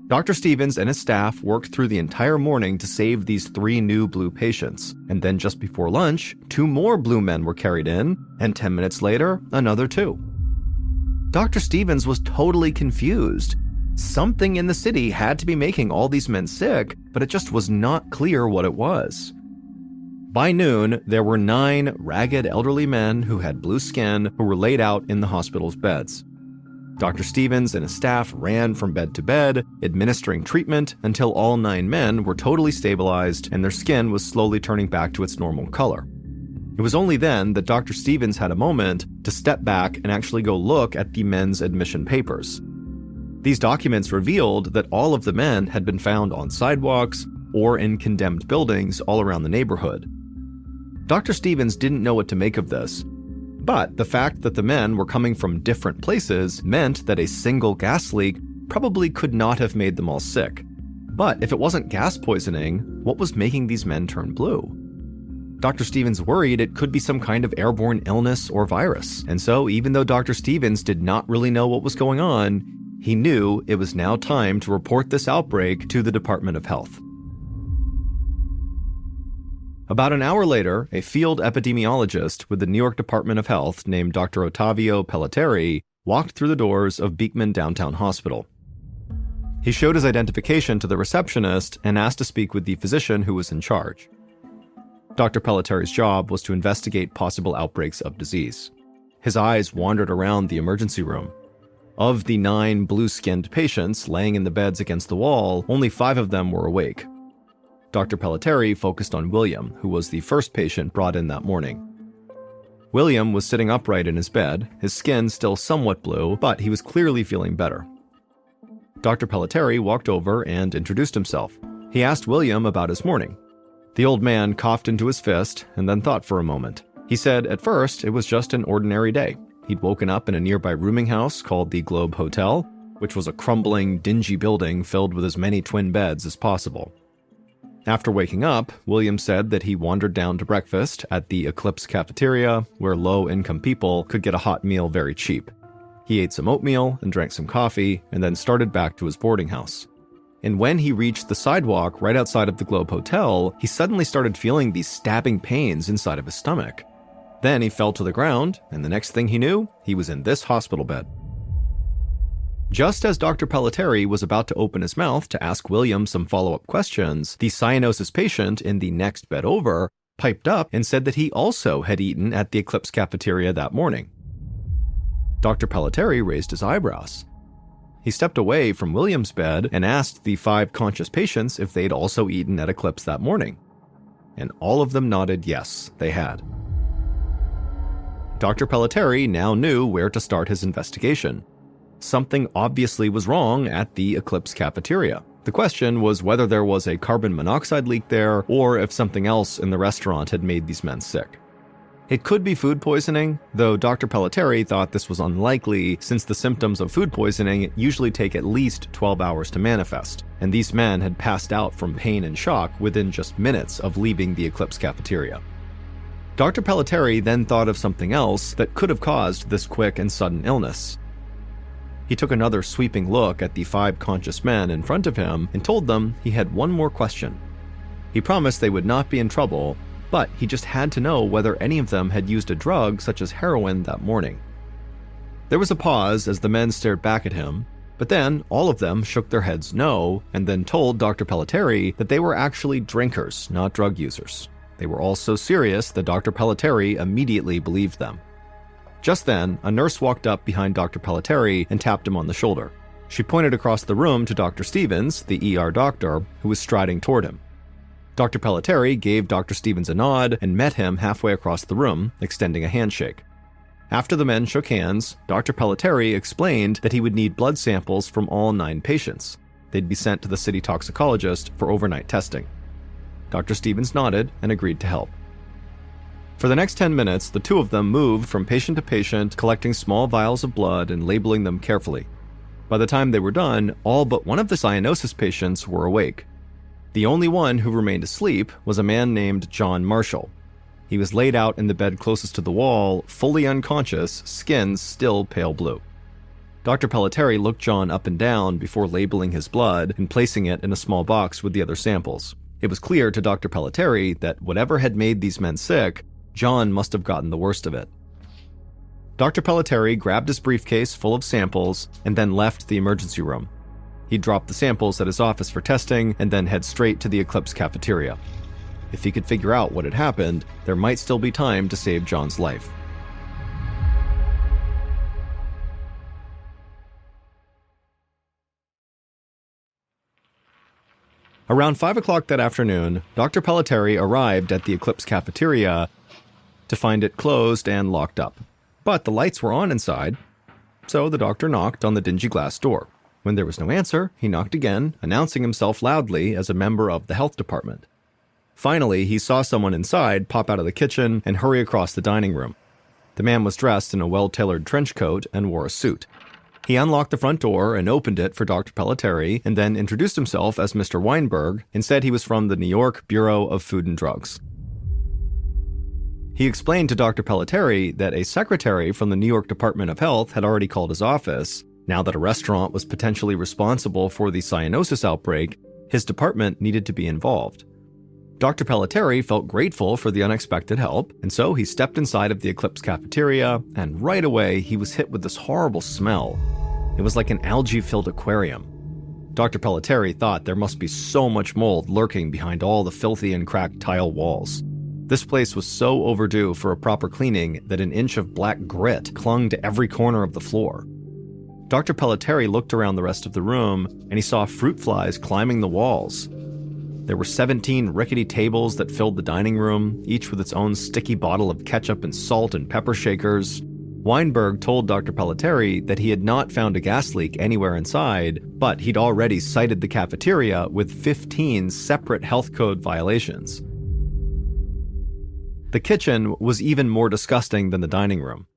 Dr. Stevens and his staff worked through the entire morning to save these 3 new blue patients, and then just before lunch, 2 more blue men were carried in, and 10 minutes later, another 2. Dr. Stevens was totally confused. Something in the city had to be making all these men sick, but it just was not clear what it was. By noon, there were 9 ragged elderly men who had blue skin who were laid out in the hospital's beds. Dr. Stevens and his staff ran from bed to bed, administering treatment until all 9 men were totally stabilized and their skin was slowly turning back to its normal color. It was only then that Dr. Stevens had a moment to step back and actually go look at the men's admission papers. These documents revealed that all of the men had been found on sidewalks or in condemned buildings all around the neighborhood. Dr. Stevens didn't know what to make of this, but the fact that the men were coming from different places meant that a single gas leak probably could not have made them all sick. But if it wasn't gas poisoning, what was making these men turn blue? Dr. Stevens worried it could be some kind of airborne illness or virus, and so even though Dr. Stevens did not really know what was going on, he knew it was now time to report this outbreak to the Department of Health. About an hour later, a field epidemiologist with the New York Department of Health named Dr. Ottavio Pelletieri walked through the doors of Beekman Downtown Hospital. He showed his identification to the receptionist and asked to speak with the physician who was in charge. Dr. Pelletieri's job was to investigate possible outbreaks of disease. His eyes wandered around the emergency room. Of the 9 blue-skinned patients laying in the beds against the wall, only 5 of them were awake. Dr. Pelletieri focused on William, who was the first patient brought in that morning. William was sitting upright in his bed, his skin still somewhat blue, but he was clearly feeling better. Dr. Pelletieri walked over and introduced himself. He asked William about his morning. The old man coughed into his fist and then thought for a moment. He said at first it was just an ordinary day. He'd woken up in a nearby rooming house called the Globe Hotel, which was a crumbling, dingy building filled with as many twin beds as possible. After waking up, William said that he wandered down to breakfast at the Eclipse cafeteria, where low-income people could get a hot meal very cheap. He ate some oatmeal and drank some coffee, and then started back to his boarding house. And when he reached the sidewalk right outside of the Globe Hotel, he suddenly started feeling these stabbing pains inside of his stomach. Then he fell to the ground, and the next thing he knew, he was in this hospital bed. Just as Dr. Pelletieri was about to open his mouth to ask William some follow-up questions, the cyanosis patient in the next bed over piped up and said that he also had eaten at the Eclipse cafeteria that morning. Dr. Pelletieri raised his eyebrows. He stepped away from William's bed and asked the 5 conscious patients if they'd also eaten at Eclipse that morning. And all of them nodded yes, they had. Dr. Pelletieri now knew where to start his investigation. Something obviously was wrong at the Eclipse cafeteria. The question was whether there was a carbon monoxide leak there or if something else in the restaurant had made these men sick. It could be food poisoning, though Dr. Pelletieri thought this was unlikely since the symptoms of food poisoning usually take at least 12 hours to manifest, and these men had passed out from pain and shock within just minutes of leaving the Eclipse cafeteria. Dr. Pelletieri then thought of something else that could have caused this quick and sudden illness. He took another sweeping look at the 5 conscious men in front of him and told them he had one more question. He promised they would not be in trouble, but he just had to know whether any of them had used a drug such as heroin that morning. There was a pause as the men stared back at him, but then all of them shook their heads no, and then told Dr. Pelletieri that they were actually drinkers, not drug users. They were all so serious that Dr. Pelletieri immediately believed them. Just then, a nurse walked up behind Dr. Pelletieri and tapped him on the shoulder. She pointed across the room to Dr. Stevens, the ER doctor, who was striding toward him. Dr. Pelletieri gave Dr. Stevens a nod and met him halfway across the room, extending a handshake. After the men shook hands, Dr. Pelletieri explained that he would need blood samples from all 9 patients. They'd be sent to the city toxicologist for overnight testing. Dr. Stevens nodded and agreed to help. For the next 10 minutes, the two of them moved from patient to patient, collecting small vials of blood and labeling them carefully. By the time they were done, all but one of the cyanosis patients were awake. The only one who remained asleep was a man named John Marshall. He was laid out in the bed closest to the wall, fully unconscious, skin still pale blue. Dr. Pelletieri looked John up and down before labeling his blood and placing it in a small box with the other samples. It was clear to Dr. Pelletieri that whatever had made these men sick, John must have gotten the worst of it. Dr. Pelletieri grabbed his briefcase full of samples and then left the emergency room. He dropped the samples at his office for testing and then head straight to the Eclipse cafeteria. If he could figure out what had happened, there might still be time to save John's life. Around 5 o'clock that afternoon, Dr. Pelletieri arrived at the Eclipse cafeteria to find it closed and locked up. But the lights were on inside, so the doctor knocked on the dingy glass door. When there was no answer, he knocked again, announcing himself loudly as a member of the health department. Finally, he saw someone inside pop out of the kitchen and hurry across the dining room. The man was dressed in a well-tailored trench coat and wore a suit. He unlocked the front door and opened it for Dr. Pelletieri and then introduced himself as Mr. Weinberg and said he was from the New York Bureau of Food and Drugs. He explained to Dr. Pelletieri that a secretary from the New York Department of Health had already called his office. Now that a restaurant was potentially responsible for the cyanosis outbreak, his department needed to be involved. Dr. Pelletieri felt grateful for the unexpected help, and so he stepped inside of the Eclipse cafeteria, and right away he was hit with this horrible smell. It was like an algae-filled aquarium. Dr. Pelletieri thought there must be so much mold lurking behind all the filthy and cracked tile walls. This place was so overdue for a proper cleaning that an inch of black grit clung to every corner of the floor. Dr. Pelletieri looked around the rest of the room, and he saw fruit flies climbing the walls. There were 17 rickety tables that filled the dining room, each with its own sticky bottle of ketchup and salt and pepper shakers. Weinberg told Dr. Pelletieri that he had not found a gas leak anywhere inside, but he'd already cited the cafeteria with 15 separate health code violations. The kitchen was even more disgusting than the dining room.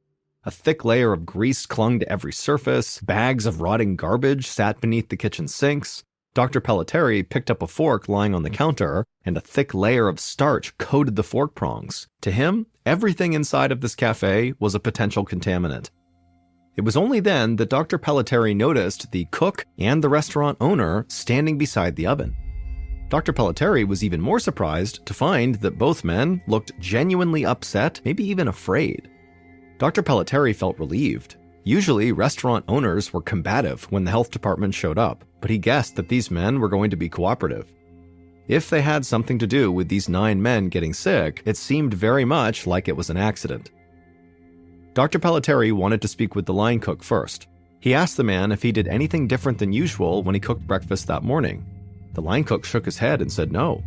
A thick layer of grease clung to every surface, bags of rotting garbage sat beneath the kitchen sinks. Dr. Pelletieri picked up a fork lying on the counter, and a thick layer of starch coated the fork prongs. To him, everything inside of this cafe was a potential contaminant. It was only then that Dr. Pelletieri noticed the cook and the restaurant owner standing beside the oven. Dr. Pelletieri was even more surprised to find that both men looked genuinely upset, maybe even afraid. Dr. Pelletieri felt relieved. Usually, restaurant owners were combative when the health department showed up, but he guessed that these men were going to be cooperative. If they had something to do with these 9 men getting sick, it seemed very much like it was an accident. Dr. Pelletieri wanted to speak with the line cook first. He asked the man if he did anything different than usual when he cooked breakfast that morning. The line cook shook his head and said no.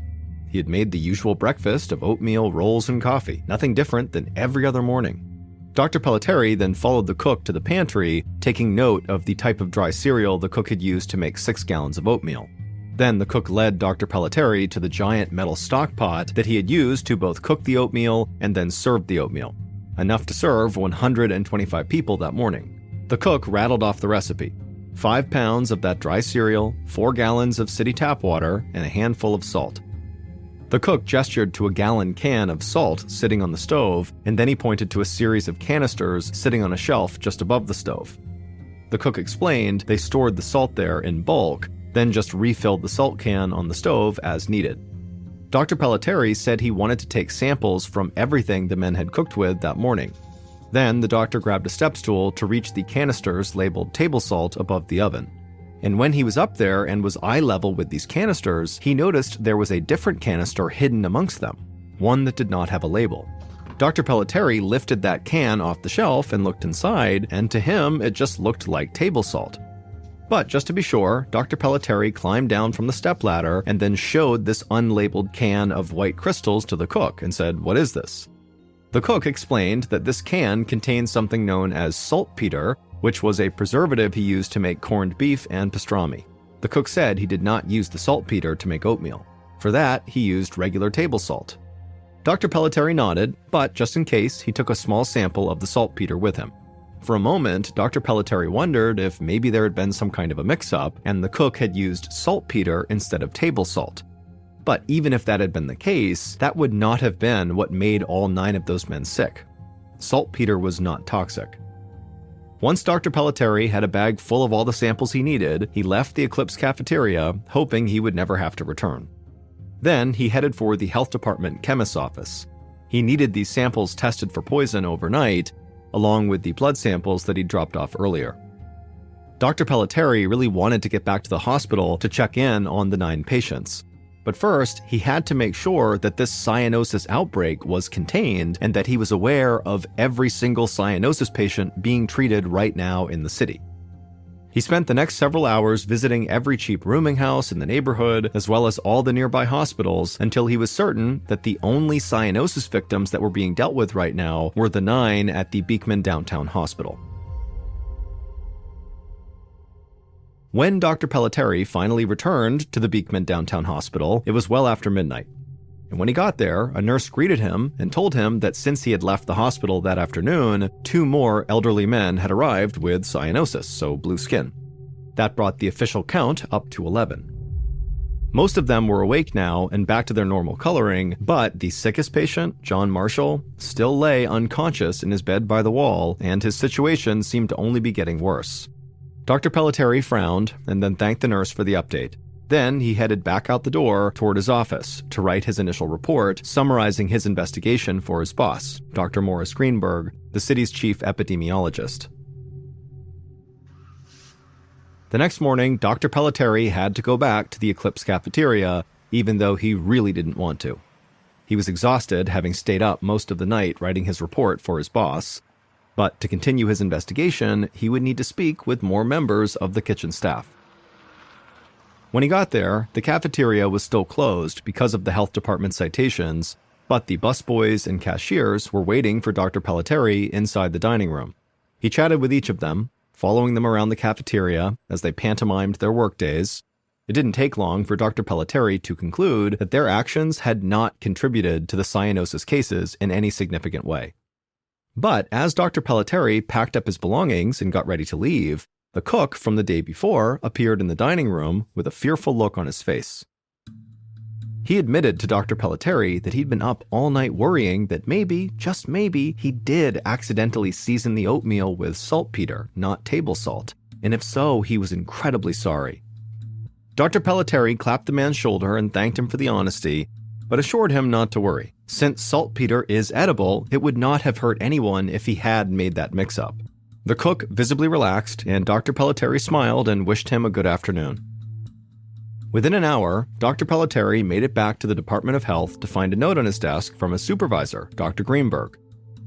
He had made the usual breakfast of oatmeal, rolls, and coffee, nothing different than every other morning. Dr. Pelletieri then followed the cook to the pantry, taking note of the type of dry cereal the cook had used to make 6 gallons of oatmeal. Then the cook led Dr. Pelletieri to the giant metal stock pot that he had used to both cook the oatmeal and then serve the oatmeal, enough to serve 125 people that morning. The cook rattled off the recipe: 5 pounds of that dry cereal, 4 gallons of city tap water, and a handful of salt. The cook gestured to a gallon can of salt sitting on the stove, and then he pointed to a series of canisters sitting on a shelf just above the stove. The cook explained they stored the salt there in bulk, then just refilled the salt can on the stove as needed. Dr. Pelletieri said he wanted to take samples from everything the men had cooked with that morning. Then the doctor grabbed a step stool to reach the canisters labeled table salt above the oven. And when he was up there and was eye level with these canisters, he noticed there was a different canister hidden amongst them, one that did not have a label. Dr. Pelletieri lifted that can off the shelf and looked inside, and to him it just looked like table salt. But just to be sure, Dr. Pelletieri climbed down from the stepladder and then showed this unlabeled can of white crystals to the cook and said, "What is this?" The cook explained that this can contained something known as saltpeter, which was a preservative he used to make corned beef and pastrami. The cook said he did not use the saltpeter to make oatmeal. For that, he used regular table salt. Dr. Pelletieri nodded, but just in case, he took a small sample of the saltpeter with him. For a moment, Dr. Pelletieri wondered if maybe there had been some kind of a mix-up and the cook had used saltpeter instead of table salt. But even if that had been the case, that would not have been what made all 9 of those men sick. Saltpeter was not toxic. Once Dr. Pelletieri had a bag full of all the samples he needed, he left the Eclipse cafeteria, hoping he would never have to return. Then he headed for the health department chemist's office. He needed these samples tested for poison overnight, along with the blood samples that he'd dropped off earlier. Dr. Pelletieri really wanted to get back to the hospital to check in on the 9 patients. But first, he had to make sure that this cyanosis outbreak was contained and that he was aware of every single cyanosis patient being treated right now in the city. He spent the next several hours visiting every cheap rooming house in the neighborhood, as well as all the nearby hospitals, until he was certain that the only cyanosis victims that were being dealt with right now were the 9 at the Beekman Downtown Hospital. When Dr. Pelletieri finally returned to the Beekman Downtown Hospital, it was well after midnight. And when he got there, a nurse greeted him and told him that since he had left the hospital that afternoon, 2 more elderly men had arrived with cyanosis, so blue skin. That brought the official count up to 11. Most of them were awake now and back to their normal coloring, but the sickest patient, John Marshall, still lay unconscious in his bed by the wall, and his situation seemed to only be getting worse. Dr. Pelletieri frowned and then thanked the nurse for the update. Then he headed back out the door toward his office to write his initial report, summarizing his investigation for his boss, Dr. Morris Greenberg, the city's chief epidemiologist. The next morning, Dr. Pelletieri had to go back to the Eclipse cafeteria, even though he really didn't want to. He was exhausted, having stayed up most of the night writing his report for his boss. But to continue his investigation, he would need to speak with more members of the kitchen staff. When he got there, the cafeteria was still closed because of the health department citations, but the busboys and cashiers were waiting for Dr. Pelletieri inside the dining room. He chatted with each of them, following them around the cafeteria as they pantomimed their workdays. It didn't take long for Dr. Pelletieri to conclude that their actions had not contributed to the cyanosis cases in any significant way. But as Dr. Pelletieri packed up his belongings and got ready to leave, the cook from the day before appeared in the dining room with a fearful look on his face. He admitted to Dr. Pelletieri that he'd been up all night worrying that maybe, just maybe, he did accidentally season the oatmeal with saltpeter, not table salt, and if so, he was incredibly sorry. Dr. Pelletieri clapped the man's shoulder and thanked him for the honesty, but assured him not to worry. Since saltpeter is edible, it would not have hurt anyone if he had made that mix-up. The cook visibly relaxed, and Dr. Pelletieri smiled and wished him a good afternoon. Within an hour, Dr. Pelletieri made it back to the Department of Health to find a note on his desk from his supervisor, Dr. Greenberg.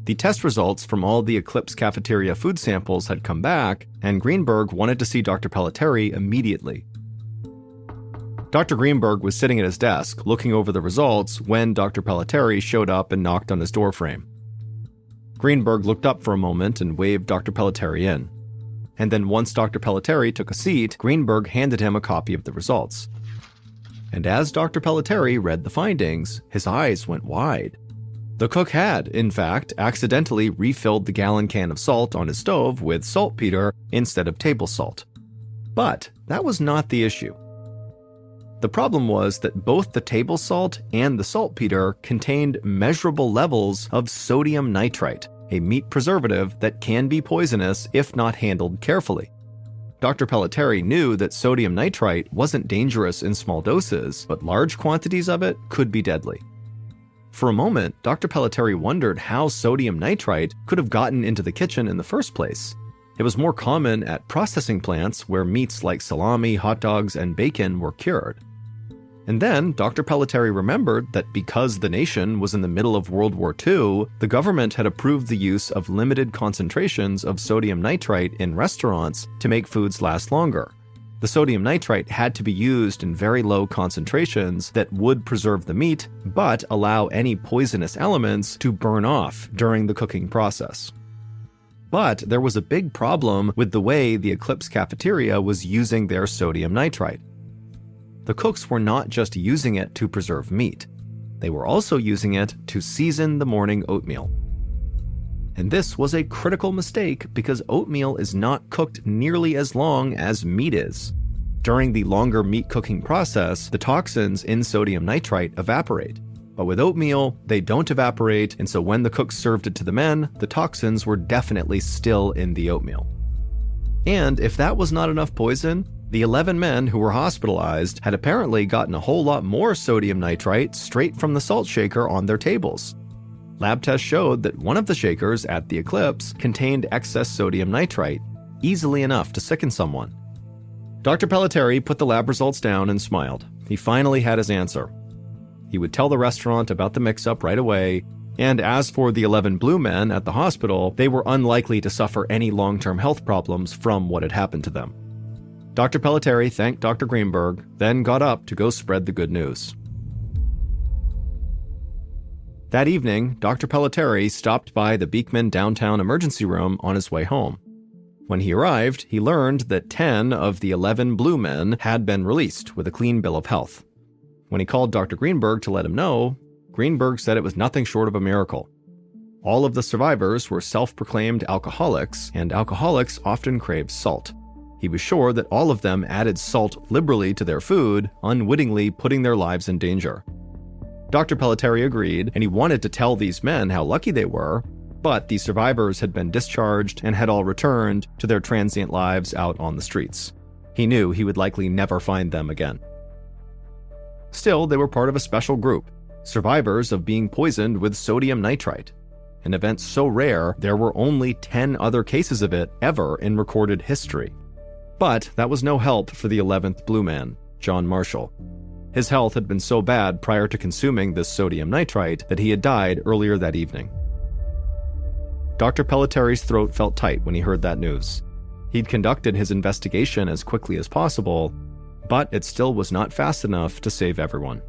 The test results from all the Eclipse cafeteria food samples had come back, and Greenberg wanted to see Dr. Pelletieri immediately. Dr. Greenberg was sitting at his desk, looking over the results, when Dr. Pelletieri showed up and knocked on his doorframe. Greenberg looked up for a moment and waved Dr. Pelletieri in. And then once Dr. Pelletieri took a seat, Greenberg handed him a copy of the results. And as Dr. Pelletieri read the findings, his eyes went wide. The cook had, in fact, accidentally refilled the gallon can of salt on his stove with saltpeter instead of table salt. But that was not the issue. The problem was that both the table salt and the saltpeter contained measurable levels of sodium nitrite, a meat preservative that can be poisonous if not handled carefully. Dr. Pelletieri knew that sodium nitrite wasn't dangerous in small doses, but large quantities of it could be deadly. For a moment, Dr. Pelletieri wondered how sodium nitrite could have gotten into the kitchen in the first place. It was more common at processing plants where meats like salami, hot dogs, and bacon were cured. And then Dr. Pelletieri remembered that because the nation was in the middle of World War II, the government had approved the use of limited concentrations of sodium nitrite in restaurants to make foods last longer. The sodium nitrite had to be used in very low concentrations that would preserve the meat, but allow any poisonous elements to burn off during the cooking process. But there was a big problem with the way the Eclipse cafeteria was using their sodium nitrite. The cooks were not just using it to preserve meat. They were also using it to season the morning oatmeal. And this was a critical mistake because oatmeal is not cooked nearly as long as meat is. During the longer meat cooking process, the toxins in sodium nitrite evaporate. But with oatmeal, they don't evaporate, and so when the cooks served it to the men, the toxins were definitely still in the oatmeal. And if that was not enough poison, the 11 men who were hospitalized had apparently gotten a whole lot more sodium nitrite straight from the salt shaker on their tables. Lab tests showed that one of the shakers at the Eclipse contained excess sodium nitrite, easily enough to sicken someone. Dr. Pelletieri put the lab results down and smiled. He finally had his answer. He would tell the restaurant about the mix-up right away, and as for the 11 blue men at the hospital, they were unlikely to suffer any long-term health problems from what had happened to them. Dr. Pelletieri thanked Dr. Greenberg, then got up to go spread the good news. That evening, Dr. Pelletieri stopped by the Beekman downtown emergency room on his way home. When he arrived, he learned that 10 of the 11 blue men had been released with a clean bill of health. When he called Dr. Greenberg to let him know, Greenberg said it was nothing short of a miracle. All of the survivors were self-proclaimed alcoholics, and alcoholics often crave salt. He was sure that all of them added salt liberally to their food, unwittingly putting their lives in danger. Dr. Pelletieri agreed, and he wanted to tell these men how lucky they were, but the survivors had been discharged and had all returned to their transient lives out on the streets. He knew he would likely never find them again. Still, they were part of a special group, survivors of being poisoned with sodium nitrite, an event so rare there were only 10 other cases of it ever in recorded history. But that was no help for the 11th blue man, John Marshall. His health had been so bad prior to consuming this sodium nitrite that he had died earlier that evening. Dr. Pelletieri's throat felt tight when he heard that news. He'd conducted his investigation as quickly as possible, but it still was not fast enough to save everyone.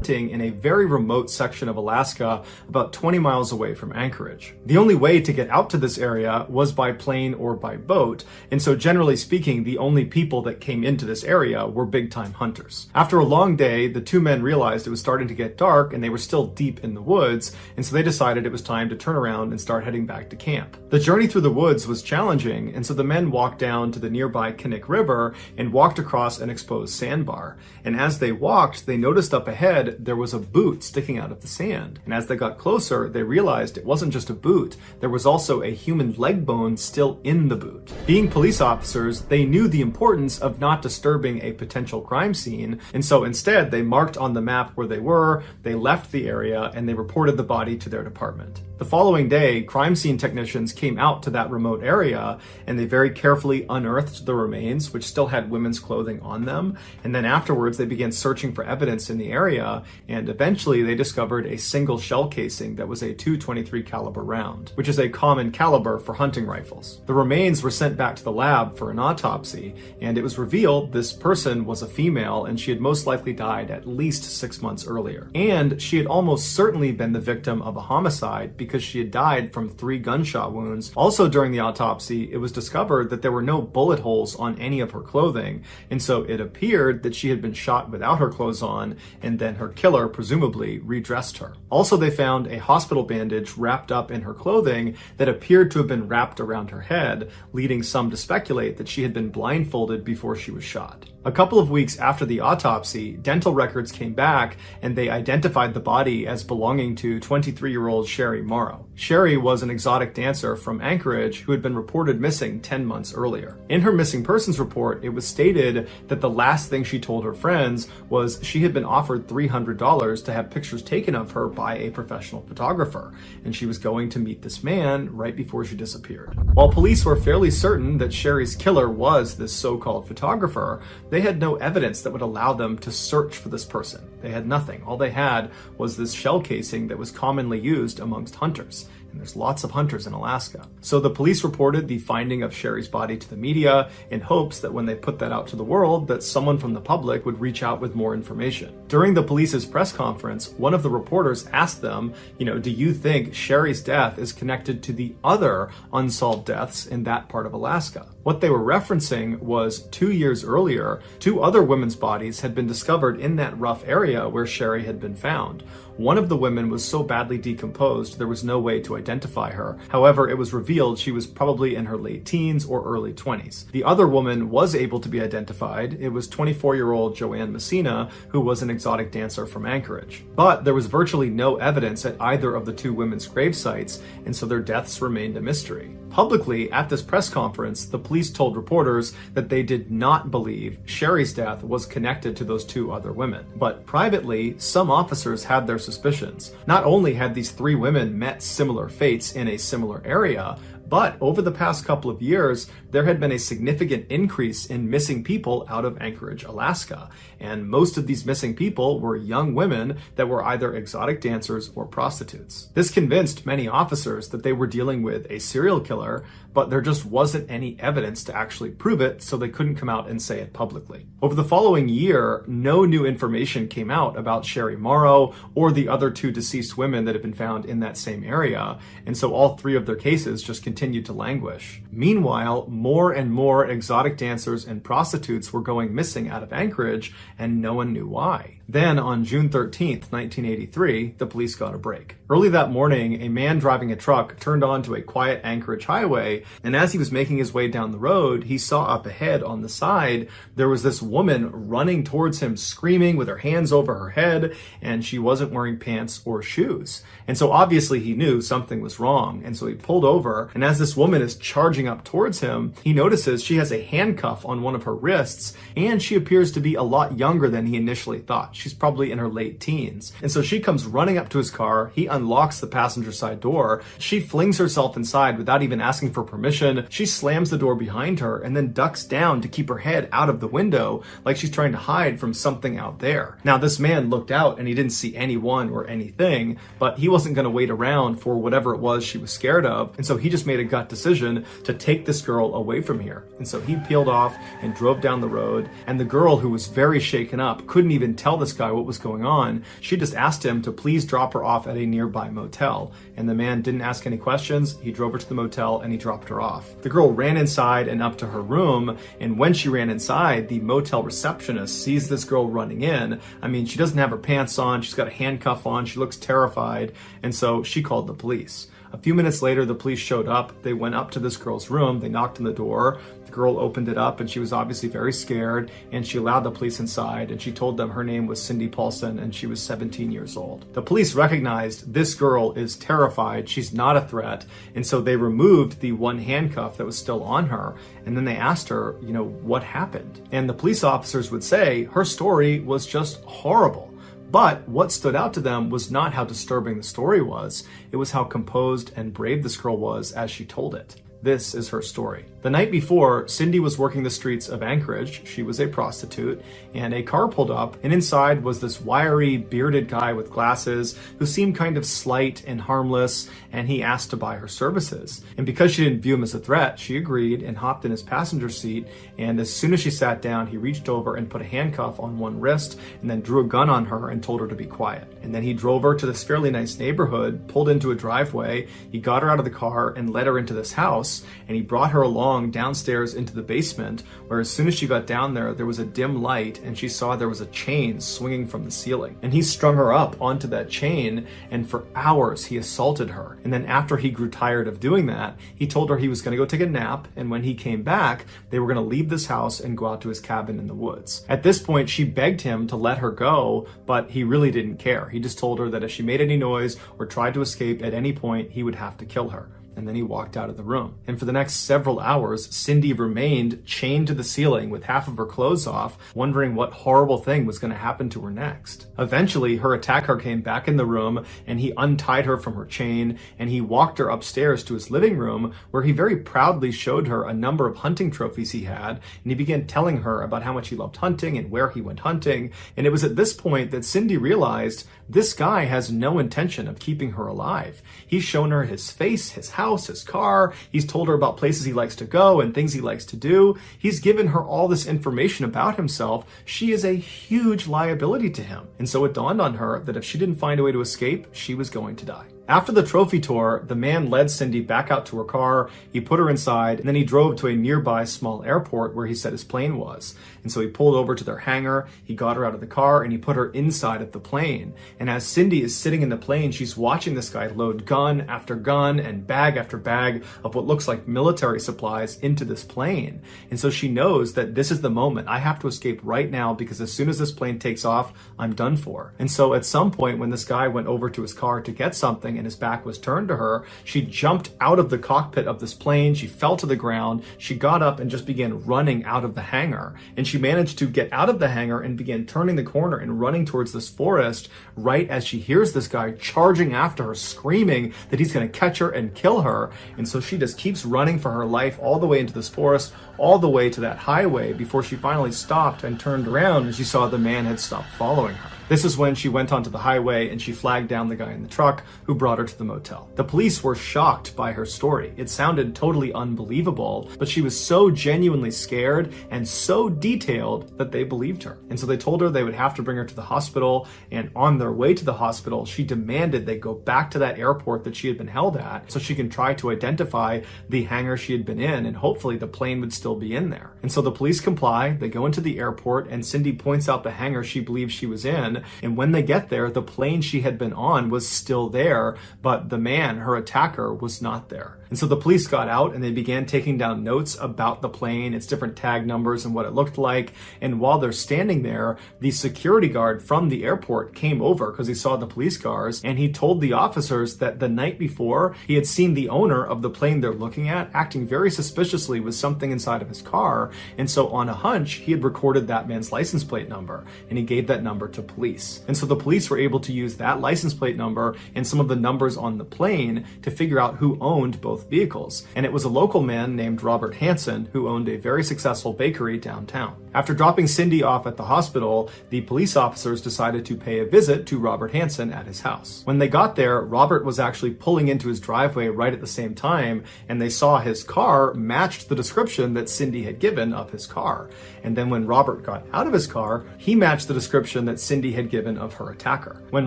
In a very remote section of Alaska, about 20 miles away from Anchorage. The only way to get out to this area was by plane or by boat, and so generally speaking, the only people that came into this area were big-time hunters. After a long day, the two men realized it was starting to get dark and they were still deep in the woods, and so they decided it was time to turn around and start heading back to camp. The journey through the woods was challenging, and so the men walked down to the nearby Kinnick River and walked across an exposed sandbar. And as they walked, they noticed up ahead there was a boot sticking out of the sand. And as they got closer, they realized it wasn't just a boot. There was also a human leg bone still in the boot. Being police officers, they knew the importance of not disturbing a potential crime scene. And so instead, they marked on the map where they were, they left the area, and they reported the body to their department. The following day, crime scene technicians came out to that remote area and they very carefully unearthed the remains, which still had women's clothing on them. And then afterwards, they began searching for evidence in the area. and eventually they discovered a single shell casing that was a .223 caliber round, which is a common caliber for hunting rifles. The remains were sent back to the lab for an autopsy, and it was revealed this person was a female and she had most likely died at least 6 months earlier. And she had almost certainly been the victim of a homicide because she had died from 3 gunshot wounds. Also during the autopsy, it was discovered that there were no bullet holes on any of her clothing, and so it appeared that she had been shot without her clothes on, and then her killer presumably redressed her. Also, they found a hospital bandage wrapped up in her clothing that appeared to have been wrapped around her head, leading some to speculate that she had been blindfolded before she was shot. A couple of weeks after the autopsy, dental records came back and they identified the body as belonging to 23-year-old Sherry Morrow. Sherry was an exotic dancer from Anchorage who had been reported missing 10 months earlier. In her missing persons report, it was stated that the last thing she told her friends was she had been offered $300 to have pictures taken of her by a professional photographer, and she was going to meet this man right before she disappeared. While police were fairly certain that Sherry's killer was this so-called photographer, they had no evidence that would allow them to search for this person. They had nothing. All they had was this shell casing that was commonly used amongst hunters. And there's lots of hunters in Alaska. So the police reported the finding of Sherry's body to the media in hopes that when they put that out to the world, that someone from the public would reach out with more information. During the police's press conference, one of the reporters asked them, do you think Sherry's death is connected to the other unsolved deaths in that part of Alaska? What they were referencing was 2 years earlier, 2 other women's bodies had been discovered in that rough area where Sherry had been found. One of the women was so badly decomposed there was no way to identify her. However, it was revealed she was probably in her late teens or early 20s. The other woman was able to be identified. It was 24-year-old Joanne Messina, who was an exotic dancer from Anchorage. But there was virtually no evidence at either of the 2 women's grave sites, and so their deaths remained a mystery. Publicly, at this press conference, the police told reporters that they did not believe Sherry's death was connected to those 2 other women. But privately, some officers had their suspicions. Not only had these 3 women met similar fates in a similar area, but over the past couple of years, there had been a significant increase in missing people out of Anchorage, Alaska. And most of these missing people were young women that were either exotic dancers or prostitutes. This convinced many officers that they were dealing with a serial killer, but there just wasn't any evidence to actually prove it, so they couldn't come out and say it publicly. Over the following year, no new information came out about Sherry Morrow or the other 2 deceased women that had been found in that same area, and so all 3 of their cases just continued to languish. Meanwhile, more and more exotic dancers and prostitutes were going missing out of Anchorage, and no one knew why. Then, on June 13th, 1983, the police got a break. Early that morning, a man driving a truck turned onto a quiet Anchorage highway, and as he was making his way down the road, he saw up ahead on the side, there was this woman running towards him, screaming with her hands over her head, and she wasn't wearing pants or shoes. And so obviously he knew something was wrong, and so he pulled over, and as this woman is charging up towards him, he notices she has a handcuff on one of her wrists, and she appears to be a lot younger than he initially thought. She's probably in her late teens. And so she comes running up to his car. He unlocks the passenger side door. She flings herself inside without even asking for permission. She slams the door behind her and then ducks down to keep her head out of the window like she's trying to hide from something out there. Now, this man looked out and he didn't see anyone or anything, but he wasn't going to wait around for whatever it was she was scared of. And so he just made a gut decision to take this girl away from here. And so he peeled off and drove down the road. And the girl, who was very shaken up, couldn't even tell this guy what was going on. She just asked him to please drop her off at a nearby motel. And the man didn't ask any questions. He drove her to the motel and he dropped her off. The girl ran inside and up to her room. And when she ran inside, the motel receptionist sees this girl running in. I mean, she doesn't have her pants on. She's got a handcuff on. She looks terrified. And so she called the police. A few minutes later, the police showed up. They went up to this girl's room. They knocked on the door. The girl opened it up and she was obviously very scared, and she allowed the police inside, and she told them her name was Cindy Paulson and she was 17 years old. The police recognized this girl is terrified. She's not a threat. And so they removed the one handcuff that was still on her. And then they asked her, what happened? And the police officers would say her story was just horrible. But what stood out to them was not how disturbing the story was. It was how composed and brave this girl was as she told it. This is her story. The night before, Cindy was working the streets of Anchorage. She was a prostitute, and a car pulled up, and inside was this wiry, bearded guy with glasses who seemed kind of slight and harmless, and he asked to buy her services. And because she didn't view him as a threat, she agreed and hopped in his passenger seat, and as soon as she sat down, he reached over and put a handcuff on one wrist and then drew a gun on her and told her to be quiet. And then he drove her to this fairly nice neighborhood, pulled into a driveway, he got her out of the car and led her into this house, and he brought her along downstairs into the basement, where as soon as she got down there was a dim light, and she saw there was a chain swinging from the ceiling. And he strung her up onto that chain, and for hours he assaulted her. And then after he grew tired of doing that, he told her he was going to go take a nap, and when he came back, they were going to leave this house and go out to his cabin in the woods. At this point, she begged him to let her go, but he really didn't care. He just told her that if she made any noise or tried to escape at any point, he would have to kill her. And then he walked out of the room. And for the next several hours, Cindy remained chained to the ceiling with half of her clothes off, wondering what horrible thing was going to happen to her next. Eventually, her attacker came back in the room, and he untied her from her chain, and he walked her upstairs to his living room, where he very proudly showed her a number of hunting trophies he had, and he began telling her about how much he loved hunting and where he went hunting. And it was at this point that Cindy realized this guy has no intention of keeping her alive. He's shown her his face, his house, his car. He's told her about places he likes to go and things he likes to do. He's given her all this information about himself. She is a huge liability to him. And so it dawned on her that if she didn't find a way to escape, she was going to die. After the trophy tour, the man led Cindy back out to her car, he put her inside, and then he drove to a nearby small airport where he said his plane was. And so he pulled over to their hangar, he got her out of the car, and he put her inside of the plane. And as Cindy is sitting in the plane, she's watching this guy load gun after gun and bag after bag of what looks like military supplies into this plane. And so she knows that this is the moment. I have to escape right now, because as soon as this plane takes off, I'm done for. And so at some point when this guy went over to his car to get something, and his back was turned to her, she jumped out of the cockpit of this plane, she fell to the ground, she got up and just began running out of the hangar. And she managed to get out of the hangar and began turning the corner and running towards this forest right as she hears this guy charging after her, screaming that he's going to catch her and kill her. And so she just keeps running for her life all the way into this forest, all the way to that highway, before she finally stopped and turned around and she saw the man had stopped following her. This is when she went onto the highway and she flagged down the guy in the truck who brought her to the motel. The police were shocked by her story. It sounded totally unbelievable, but she was so genuinely scared and so detailed that they believed her. And so they told her they would have to bring her to the hospital, and on their way to the hospital, she demanded they go back to that airport that she had been held at so she can try to identify the hangar she had been in, and hopefully the plane would still be in there. And so the police comply, they go into the airport, and Cindy points out the hangar she believes she was in. And when they get there, the plane she had been on was still there, but the man, her attacker, was not there. And so the police got out and they began taking down notes about the plane, its different tag numbers and what it looked like. And while they're standing there, the security guard from the airport came over because he saw the police cars, and he told the officers that the night before he had seen the owner of the plane they're looking at acting very suspiciously with something inside of his car. And so on a hunch, he had recorded that man's license plate number, and he gave that number to police. And so the police were able to use that license plate number and some of the numbers on the plane to figure out who owned both vehicles. And it was a local man named Robert Hansen who owned a very successful bakery downtown. After dropping Cindy off at the hospital, the police officers decided to pay a visit to Robert Hansen at his house. When they got there, Robert was actually pulling into his driveway right at the same time, and they saw his car matched the description that Cindy had given of his car. And then when Robert got out of his car, he matched the description that Cindy had given of her attacker. When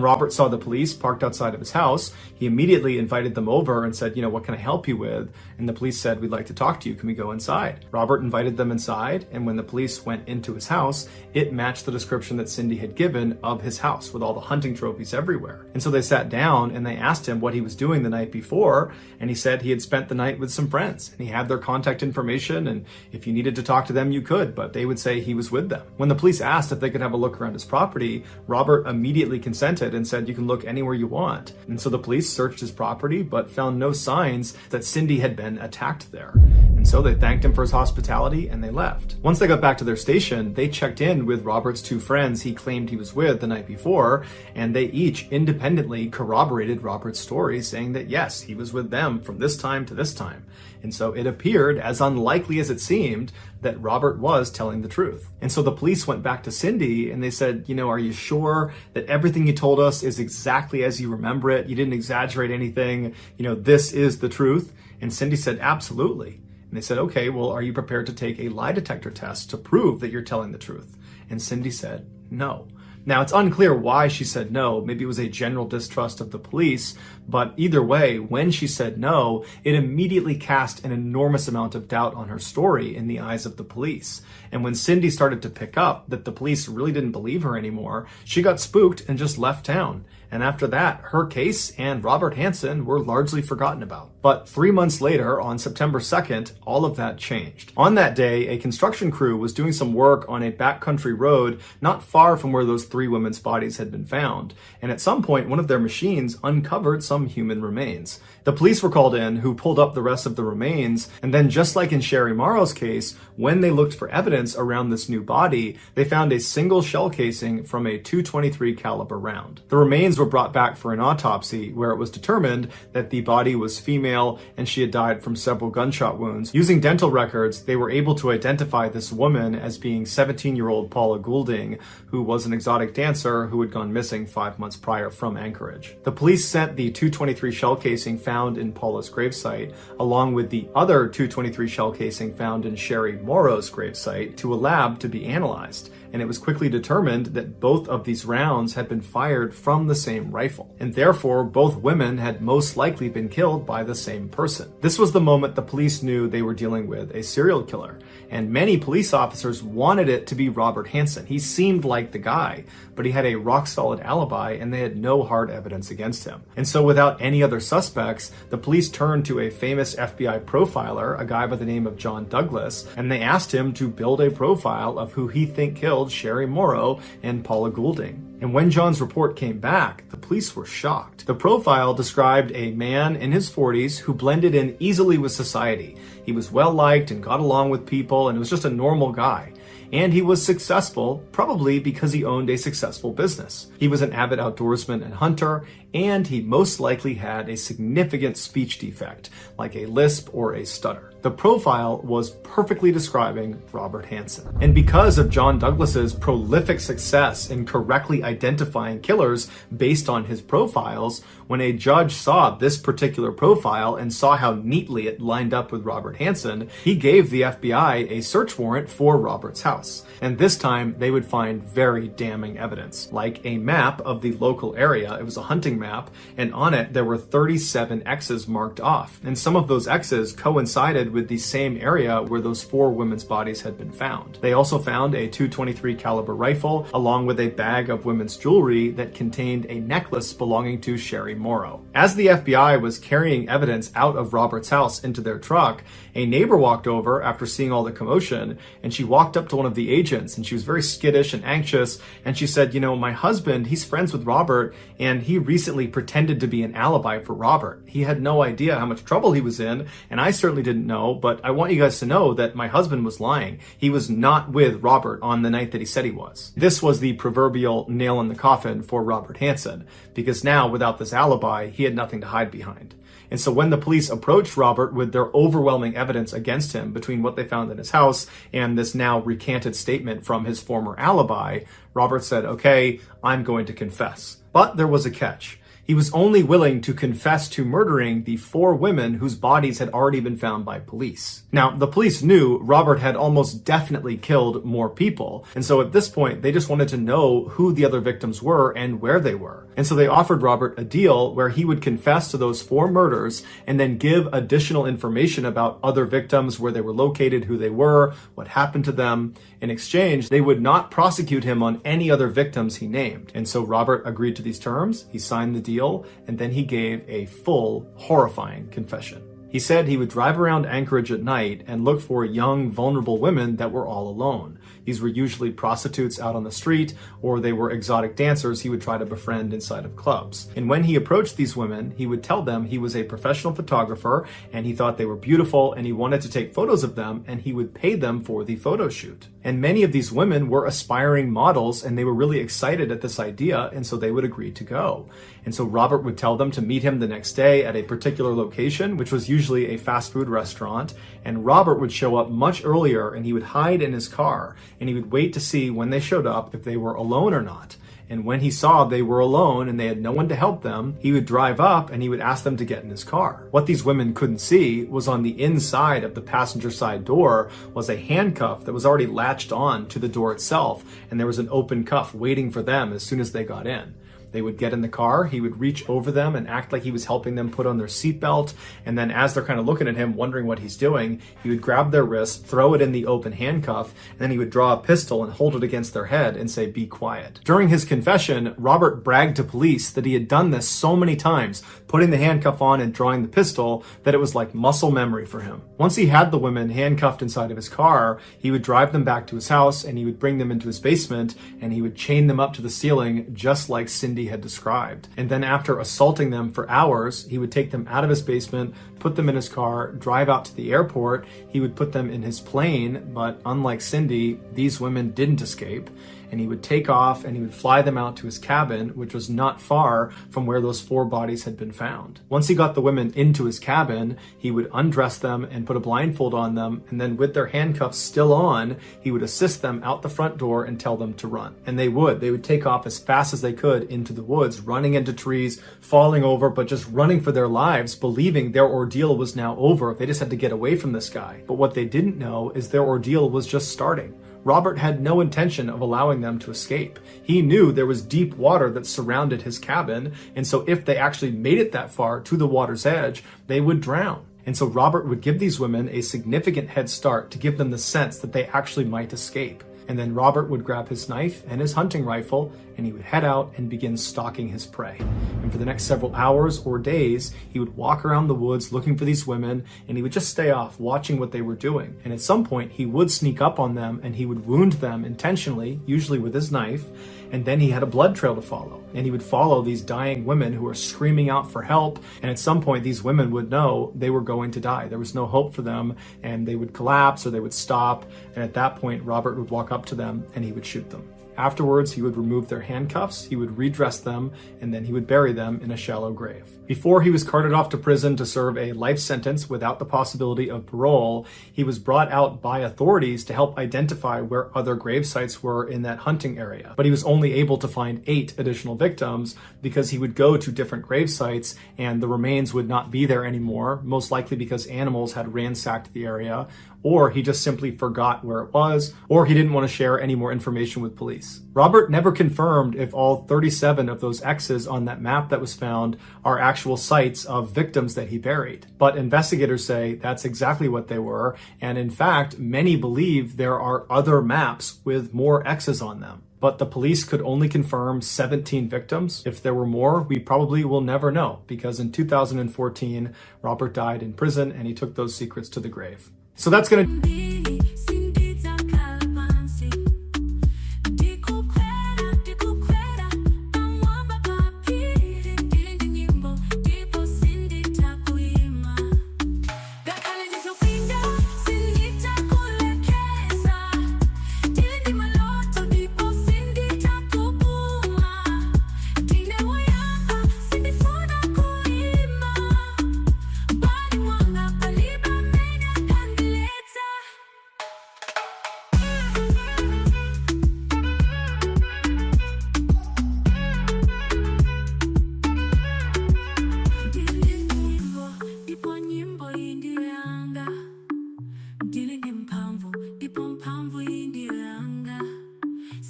Robert saw the police parked outside of his house, he immediately invited them over and said, what can I help you with? And the police said, we'd like to talk to you. Can we go inside? Robert invited them inside, and when the police went into his house, it matched the description that Cindy had given of his house with all the hunting trophies everywhere. And so they sat down and they asked him what he was doing the night before, and he said he had spent the night with some friends, and he had their contact information, and if you needed to talk to them, you could, but they would say he was with them. When the police asked if they could have a look around his property, Robert immediately consented and said, you can look anywhere you want. And so the police searched his property, but found no signs that Cindy had been attacked there. And so they thanked him for his hospitality and they left. Once they got back to their station, they checked in with Robert's two friends he claimed he was with the night before, and they each independently corroborated Robert's story, saying that yes, he was with them from this time to this time. And so it appeared, as unlikely as it seemed, that Robert was telling the truth. And so the police went back to Cindy and they said, are you sure that everything you told us is exactly as you remember it? You didn't exaggerate anything? This is the truth? And Cindy said, absolutely. And they said, okay, well, are you prepared to take a lie detector test to prove that you're telling the truth? And Cindy said, no. Now, it's unclear why she said no. Maybe it was a general distrust of the police, but either way, when she said no, it immediately cast an enormous amount of doubt on her story in the eyes of the police. And when Cindy started to pick up that the police really didn't believe her anymore, she got spooked and just left town. And after that, her case and Robert Hansen were largely forgotten about. But 3 months later, on September 2nd, all of that changed. On that day, a construction crew was doing some work on a backcountry road not far from where those 3 women's bodies had been found. And at some point, one of their machines uncovered some human remains. The police were called in, who pulled up the rest of the remains. And then, just like in Sherry Morrow's case, when they looked for evidence around this new body, they found a single shell casing from a .223 caliber round. The remains were brought back for an autopsy, where it was determined that the body was female and she had died from several gunshot wounds. Using dental records, they were able to identify this woman as being 17-year-old Paula Goulding, who was an exotic dancer who had gone missing 5 months prior from Anchorage. The police sent the .223 shell casing found in Paula's gravesite, along with the other .223 shell casing found in Sherry Morrow's gravesite, to a lab to be analyzed. And it was quickly determined that both of these rounds had been fired from the same rifle, and therefore both women had most likely been killed by the same person. This was the moment the police knew they were dealing with a serial killer, and many police officers wanted it to be Robert Hansen. He seemed like the guy, but he had a rock-solid alibi and they had no hard evidence against him. And so without any other suspects, the police turned to a famous FBI profiler, a guy by the name of John Douglas, and they asked him to build a profile of who he think killed Sherry Morrow and Paula Goulding. And when John's report came back, the police were shocked. The profile described a man in his 40s who blended in easily with society. He was well-liked and got along with people and was just a normal guy. And he was successful, probably because he owned a successful business. He was an avid outdoorsman and hunter, and he most likely had a significant speech defect, like a lisp or a stutter. The profile was perfectly describing Robert Hansen. And because of John Douglas's prolific success in correctly identifying killers based on his profiles, when a judge saw this particular profile and saw how neatly it lined up with Robert Hansen, he gave the FBI a search warrant for Robert's house. And this time they would find very damning evidence, like a map of the local area. It was a hunting map, and on it there were 37 X's marked off. And some of those X's coincided with the same area where those 4 women's bodies had been found. They also found a .223 caliber rifle, along with a bag of women's jewelry that contained a necklace belonging to Sherry Morrow. As the FBI was carrying evidence out of Robert's house into their truck, a neighbor walked over after seeing all the commotion, and she walked up to one of the agents, and she was very skittish and anxious, and she said, my husband, he's friends with Robert, and he recently pretended to be an alibi for Robert. He had no idea how much trouble he was in, and I certainly didn't know, but I want you guys to know that my husband was lying. He was not with Robert on the night that he said he was. This was the proverbial nail in the coffin for Robert Hansen, because now, without this alibi, he had nothing to hide behind. And so when the police approached Robert with their overwhelming evidence against him between what they found in his house and this now recanted statement from his former alibi, Robert said, okay, I'm going to confess. But there was a catch. He was only willing to confess to murdering the 4 women whose bodies had already been found by police. Now, the police knew Robert had almost definitely killed more people, and so at this point, they just wanted to know who the other victims were and where they were. And so they offered Robert a deal where he would confess to those 4 murders and then give additional information about other victims, where they were located, who they were, what happened to them. In exchange, they would not prosecute him on any other victims he named. And so Robert agreed to these terms, he signed the deal, and then he gave a full, horrifying confession. He said he would drive around Anchorage at night and look for young, vulnerable women that were all alone. These were usually prostitutes out on the street, or they were exotic dancers he would try to befriend inside of clubs. And when he approached these women, he would tell them he was a professional photographer and he thought they were beautiful and he wanted to take photos of them, and he would pay them for the photo shoot. And many of these women were aspiring models and they were really excited at this idea, and so they would agree to go. And so Robert would tell them to meet him the next day at a particular location, which was usually a fast food restaurant, and Robert would show up much earlier and he would hide in his car and he would wait to see when they showed up if they were alone or not. And when he saw they were alone and they had no one to help them, he would drive up and he would ask them to get in his car. What these women couldn't see was on the inside of the passenger side door was a handcuff that was already latched on to the door itself, and there was an open cuff waiting for them as soon as they got in. They would get in the car, he would reach over them and act like he was helping them put on their seatbelt, and then as they're kind of looking at him, wondering what he's doing, he would grab their wrist, throw it in the open handcuff, and then he would draw a pistol and hold it against their head and say, "Be quiet." During his confession, Robert bragged to police that he had done this so many times, putting the handcuff on and drawing the pistol, that it was like muscle memory for him. Once he had the women handcuffed inside of his car, he would drive them back to his house and he would bring them into his basement and he would chain them up to the ceiling just like Cindy had described. And then after assaulting them for hours, he would take them out of his basement, put them in his car, drive out to the airport. He would put them in his plane, but unlike Cindy, these women didn't escape. And he would take off and he would fly them out to his cabin, which was not far from where those 4 bodies had been found. Once he got the women into his cabin, he would undress them and put a blindfold on them, and then with their handcuffs still on, he would assist them out the front door and tell them to run. And they would take off as fast as they could into the woods, running into trees, falling over, but just running for their lives, believing their ordeal was now over. They just had to get away from this guy. But what they didn't know is their ordeal was just starting. Robert had no intention of allowing them to escape. He knew there was deep water that surrounded his cabin, and so if they actually made it that far to the water's edge, they would drown. And so Robert would give these women a significant head start to give them the sense that they actually might escape. And then Robert would grab his knife and his hunting rifle, and he would head out and begin stalking his prey. And for the next several hours or days, he would walk around the woods looking for these women, and he would just stay off, watching what they were doing. And at some point, he would sneak up on them, and he would wound them intentionally, usually with his knife, and then he had a blood trail to follow. And he would follow these dying women who were screaming out for help, and at some point, these women would know they were going to die. There was no hope for them, and they would collapse or they would stop, and at that point, Robert would walk up to them and he would shoot them. Afterwards, he would remove their handcuffs, he would redress them, and then he would bury them in a shallow grave. Before he was carted off to prison to serve a life sentence without the possibility of parole, he was brought out by authorities to help identify where other grave sites were in that hunting area. But he was only able to find 8 additional victims because he would go to different grave sites and the remains would not be there anymore, most likely because animals had ransacked the area, or he just simply forgot where it was, or he didn't want to share any more information with police. Robert never confirmed if all 37 of those X's on that map that was found are actual sites of victims that he buried. But investigators say that's exactly what they were, and in fact, many believe there are other maps with more X's on them. But the police could only confirm 17 victims. If there were more, we probably will never know, because in 2014, Robert died in prison and he took those secrets to the grave. So that's going to...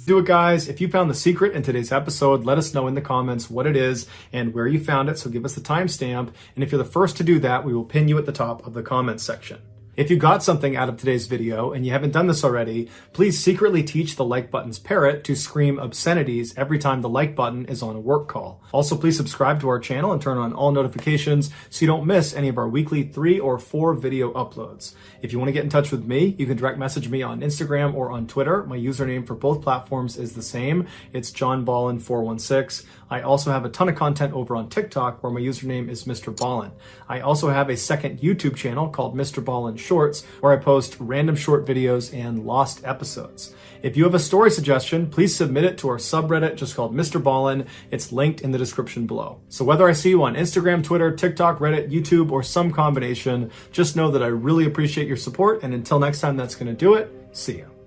Do it, guys. If you found the secret in today's episode, let us know in the comments what it is and where you found it, so give us the timestamp. And if you're the first to do that, we will pin you at the top of the comments section. If you got something out of today's video and you haven't done this already, please secretly teach the like button's parrot to scream obscenities every time the like button is on a work call. Also, please subscribe to our channel and turn on all notifications so you don't miss any of our weekly 3 or 4 video uploads. If you want to get in touch with me, you can direct message me on Instagram or on Twitter. My username for both platforms is the same. It's JohnBallen416. I also have a ton of content over on TikTok where my username is MrBallen. I also have a second YouTube channel called MrBallen Shorts where I post random short videos and lost episodes. If you have a story suggestion, please submit it to our subreddit just called MrBallen. It's linked in the description below. So whether I see you on Instagram, Twitter, TikTok, Reddit, YouTube, or some combination, just know that I really appreciate your support. And until next time, that's going to do it. See ya.